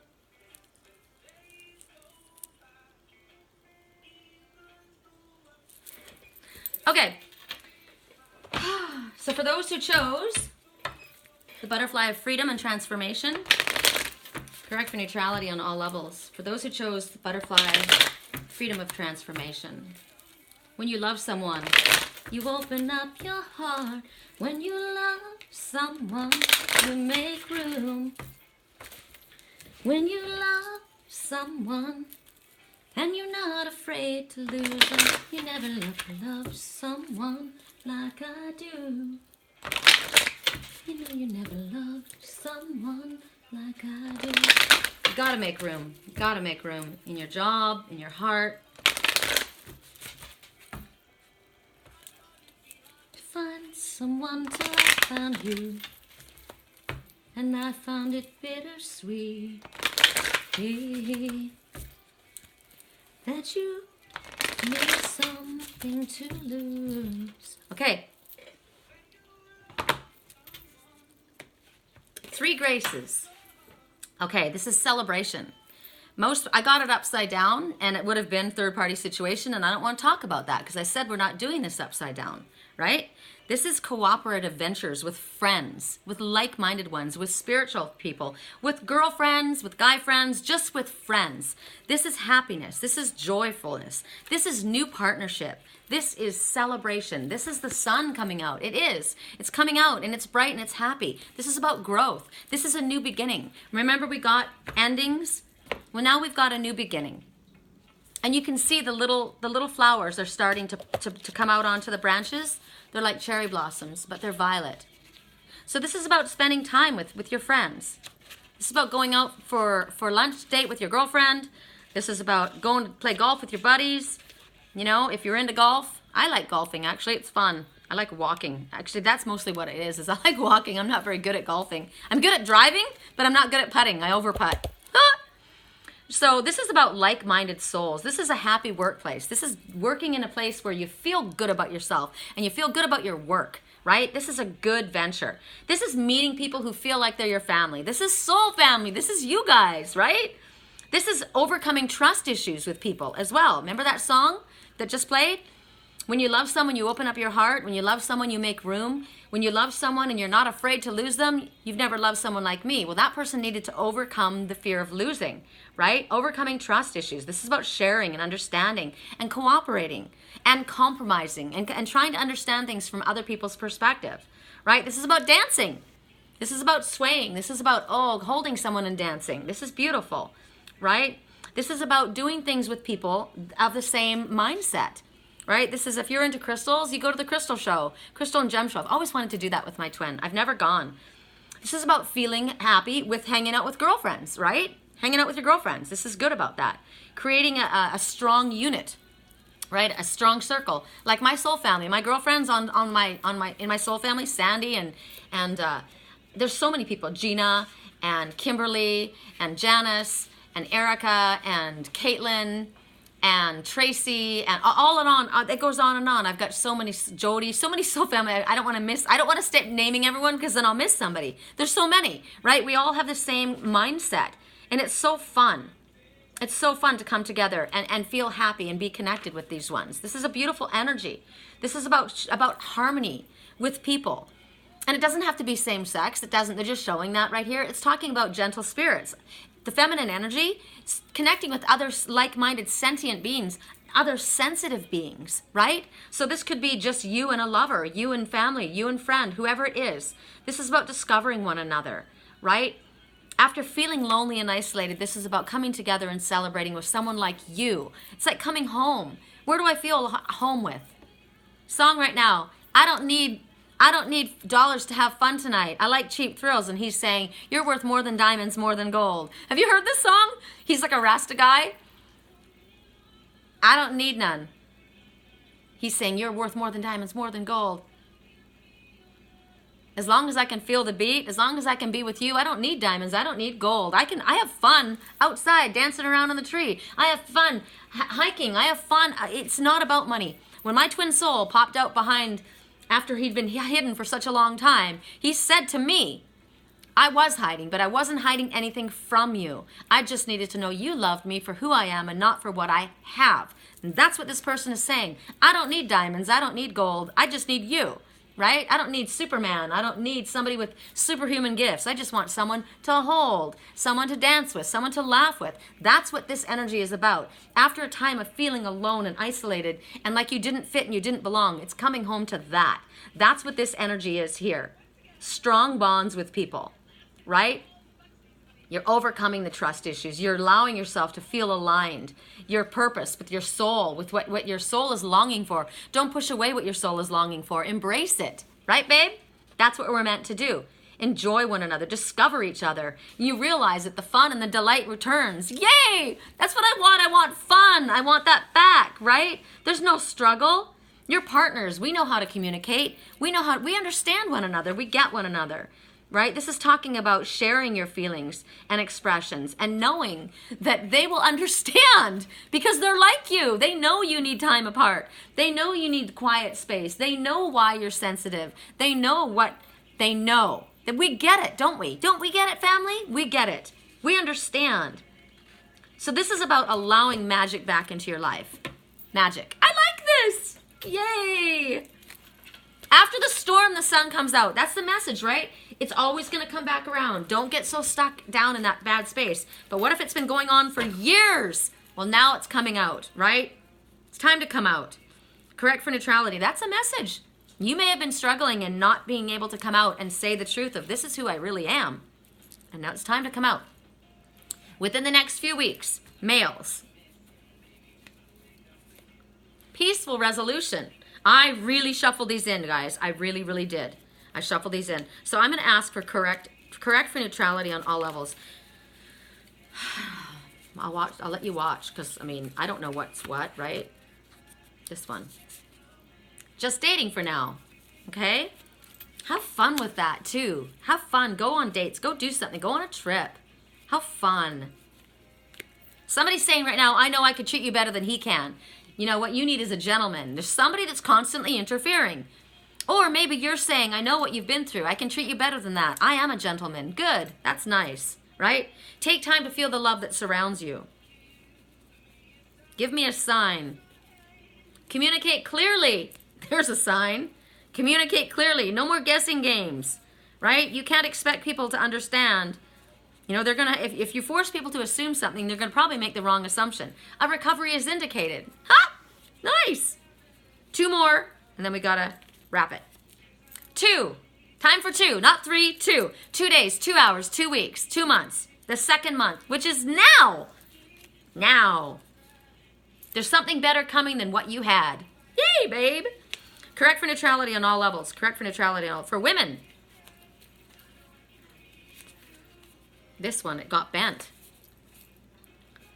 Okay. So for those who chose the butterfly of freedom and transformation, correct for neutrality on all levels. For those who chose the butterfly freedom of transformation, when you love someone, you open up your heart. When you love someone, you make room. When you love someone, and you're not afraid to lose them, you never love someone like I do. You know you never loved someone like I do. You gotta make room. You gotta make room in your job, in your heart. To find someone till I found you, and I found it bittersweet. That you need something to lose. Okay. 3 graces. Okay, this is celebration. I got it upside down, and it would have been third-party situation, and I don't want to talk about that because I said we're not doing this upside down, right? This is cooperative ventures with friends, with like-minded ones, with spiritual people, with girlfriends, with guy friends, just with friends. This is happiness. This is joyfulness. This is new partnership. This is celebration. This is the sun coming out. It is. It's coming out, and it's bright, and it's happy. This is about growth. This is a new beginning. Remember, we got endings? Well, now we've got a new beginning. And you can see the little flowers are starting to come out onto the branches. They're like cherry blossoms, but they're violet. So this is about spending time with your friends. This is about going out for lunch date with your girlfriend. This is about going to play golf with your buddies. You know, if you're into golf, I like golfing, actually. It's fun. I like walking. Actually, that's mostly what it is I like walking. I'm not very good at golfing. I'm good at driving, but I'm not good at putting. I over-putt. So this is about like-minded souls. This is a happy workplace. This is working in a place where you feel good about yourself and you feel good about your work, right? This is a good venture. This is meeting people who feel like they're your family. This is soul family. This is you guys, right? This is overcoming trust issues with people as well. Remember that song that just played? When you love someone, you open up your heart. When you love someone, you make room. When you love someone and you're not afraid to lose them, you've never loved someone like me. Well, that person needed to overcome the fear of losing, right? Overcoming trust issues. This is about sharing and understanding and cooperating and compromising and trying to understand things from other people's perspective, right? This is about dancing. This is about swaying. This is about, holding someone and dancing. This is beautiful, right? This is about doing things with people of the same mindset. Right? This is, if you're into crystals, you go to the crystal show, crystal and gem show. I've always wanted to do that with my twin. I've never gone. This is about feeling happy with hanging out with girlfriends, right? Hanging out with your girlfriends. This is good about that. Creating a strong unit, right? A strong circle. Like my soul family, my girlfriends in my soul family, Sandy and there's so many people, Gina and Kimberly and Janice and Erica and Caitlin and Tracy, and on and on. It goes on and on. I've got so many, Jody, so many soul family. I don't want to start naming everyone because then I'll miss somebody. There's so many, right? We all have the same mindset, and it's so fun. It's so fun to come together and feel happy and be connected with these ones. This is a beautiful energy. This is about harmony with people. And it doesn't have to be same sex. It doesn't. They're just showing that right here. It's talking about gentle spirits. The feminine energy, connecting with other like-minded sentient beings, other sensitive beings, right? So this could be just you and a lover, you and family, you and friend, whoever it is. This is about discovering one another, right? After feeling lonely and isolated, this is about coming together and celebrating with someone like you. It's like coming home. Where do I feel home with? Song right now. I don't need dollars to have fun tonight. I like cheap thrills. And he's saying, you're worth more than diamonds, more than gold. Have you heard this song? He's like a Rasta guy. I don't need none. He's saying, you're worth more than diamonds, more than gold. As long as I can feel the beat, as long as I can be with you, I don't need diamonds, I don't need gold. I have fun outside, dancing around on the tree. I have fun hiking, I have fun. It's not about money. When my twin soul popped out behind, after he'd been hidden for such a long time, he said to me, I was hiding, but I wasn't hiding anything from you. I just needed to know you loved me for who I am and not for what I have. And that's what this person is saying. I don't need diamonds, I don't need gold, I just need you. Right? I don't need Superman. I don't need somebody with superhuman gifts. I just want someone to hold, someone to dance with, someone to laugh with. That's what this energy is about. After a time of feeling alone and isolated and like you didn't fit and you didn't belong, it's coming home to that. That's what this energy is here. Strong bonds with people, right? You're overcoming the trust issues. You're allowing yourself to feel aligned. Your purpose with your soul, with what your soul is longing for. Don't push away what your soul is longing for. Embrace it. Right, babe? That's what we're meant to do. Enjoy one another. Discover each other. You realize that the fun and the delight returns. Yay! That's what I want. I want fun. I want that back, right? There's no struggle. You're partners. We know how to communicate. We understand one another. We get one another. Right? This is talking about sharing your feelings and expressions and knowing that they will understand because they're like you. They know you need time apart. They know you need quiet space. They know why you're sensitive. They know what they know. That we get it, don't we? Don't we get it, family? We get it. We understand. So this is about allowing magic back into your life. Magic. I like this. Yay. After the storm, the sun comes out. That's the message, right? It's always going to come back around. Don't get so stuck down in that bad space. But what if it's been going on for years? Well, now it's coming out, right? It's time to come out. Correct for neutrality. That's a message. You may have been struggling and not being able to come out and say the truth of this is who I really am. And now it's time to come out. Within the next few weeks, males. Peaceful resolution. I really shuffled these in, guys. I really, really did. I shuffled these in. So I'm going to ask for correct for neutrality on all levels. I'll let you watch because, I mean, I don't know what's what, right? This one. Just dating for now, okay? Have fun with that, too. Have fun. Go on dates. Go do something. Go on a trip. Have fun. Somebody's saying right now, I know I could treat you better than he can. You know, what you need is a gentleman. There's somebody that's constantly interfering. Or maybe you're saying, I know what you've been through. I can treat you better than that. I am a gentleman. Good. That's nice, right? Take time to feel the love that surrounds you. Give me a sign. Communicate clearly. There's a sign. Communicate clearly. No more guessing games, right? You can't expect people to understand. You know, they're going to, if you force people to assume something, they're going to probably make the wrong assumption. A recovery is indicated. Ha! Nice. 2 more, and then we got to wrap it. 2. Time for 2, not 3, 2. 2 days, 2 hours, 2 weeks, 2 months. The second month, which is now. Now. There's something better coming than what you had. Yay, babe. Correct for neutrality on all levels. Correct for neutrality on all. For women. This one, it got bent.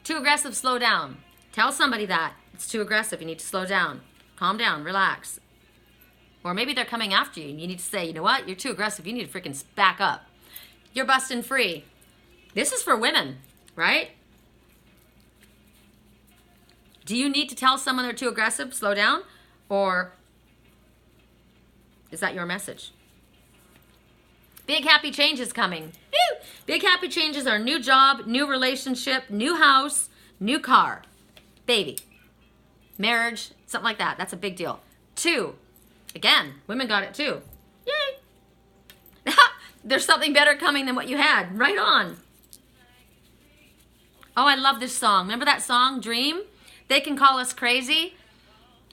Too aggressive, slow down. Tell somebody that. It's too aggressive, you need to slow down. Calm down, relax. Or maybe they're coming after you and you need to say, you know what, you're too aggressive, you need to freaking back up. You're busting free. This is for women, right? Do you need to tell someone they're too aggressive, slow down? Or is that your message? Big happy change is coming. Woo! Big happy changes are new job, new relationship, new house, new car, baby, marriage, something like that. That's a big deal. 2, again, women got it too. Yay! There's something better coming than what you had. Right on. Oh, I love this song. Remember that song, Dream? They can call us crazy,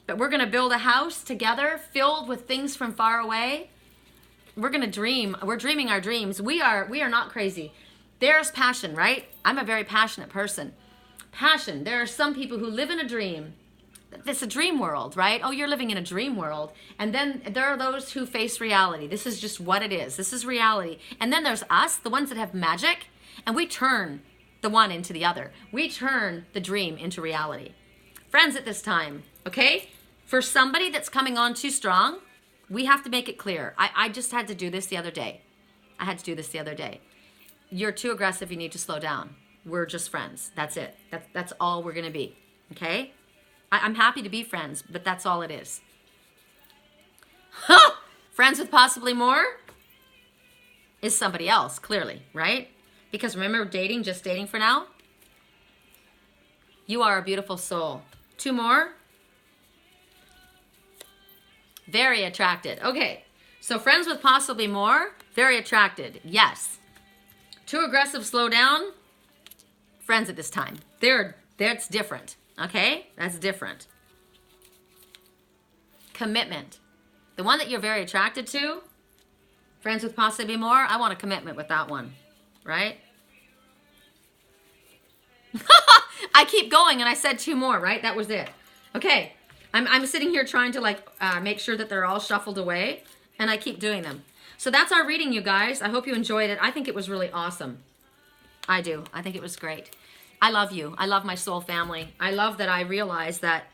but we're going to build a house together filled with things from far away. We're going to dream. We're dreaming our dreams. We are not crazy. There's passion, right? I'm a very passionate person. Passion. There are some people who live in a dream. It's a dream world, right? Oh, you're living in a dream world. And then there are those who face reality. This is just what it is. This is reality. And then there's us, the ones that have magic, and we turn the one into the other. We turn the dream into reality. Friends, at this time, okay? For somebody that's coming on too strong, we have to make it clear. I just had to do this the other day. I had to do this the other day. You're too aggressive. You need to slow down. We're just friends. That's it. That's all we're going to be, okay? I'm happy to be friends, but that's all it is. Friends with possibly more is somebody else, clearly, right? Because remember, dating, just dating for now? You are a beautiful soul. 2 more. Very attracted. Okay, so friends with possibly more, very attracted. Yes. Too aggressive, slow down. Friends at this time. That's different. Okay? That's different. Commitment. The one that you're very attracted to, friends with possibly more, I want a commitment with that one. Right? I keep going and I said 2 more, right? That was it. Okay. I'm sitting here trying to make sure that they're all shuffled away, and I keep doing them. So that's our reading, you guys. I hope you enjoyed it. I think it was really awesome. I do. I think it was great. I love you. I love my soul family. I love that I realized that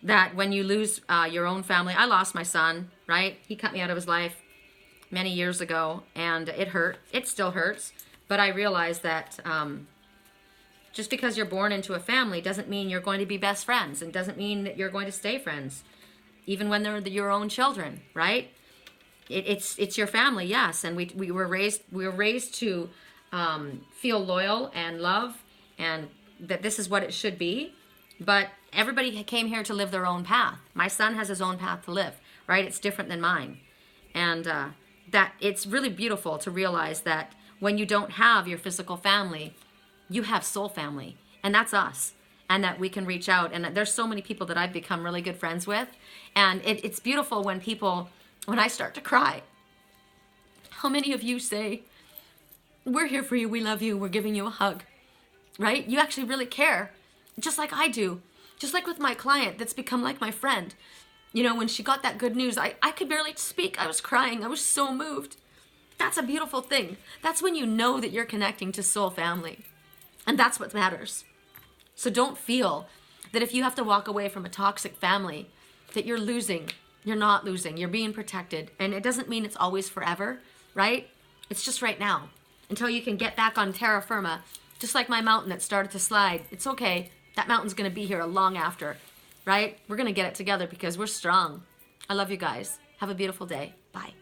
that when you lose your own family, I lost my son, right? He cut me out of his life many years ago, and it hurt. It still hurts. But I realized that just because you're born into a family doesn't mean you're going to be best friends, and doesn't mean that you're going to stay friends, even when they're your own children, right? It's your family, yes, and we were raised to feel loyal and love, and that this is what it should be. But everybody came here to live their own path. My son has his own path to live, right? It's different than mine, and that it's really beautiful to realize that when you don't have your physical family, you have soul family, and that's us, and that we can reach out. And there's so many people that I've become really good friends with, and it's beautiful when I start to cry. How many of you say, we're here for you, we love you, we're giving you a hug, right? You actually really care, just like I do. Just like with my client that's become like my friend. You know, when she got that good news, I could barely speak. I was crying. I was so moved. That's a beautiful thing. That's when you know that you're connecting to soul family. And that's what matters. So don't feel that if you have to walk away from a toxic family, that you're losing. You're not losing. You're being protected. And it doesn't mean it's always forever, right? It's just right now. Until you can get back on terra firma. Just like my mountain that started to slide. It's okay. That mountain's going to be here long after, right? We're going to get it together because we're strong. I love you guys. Have a beautiful day. Bye.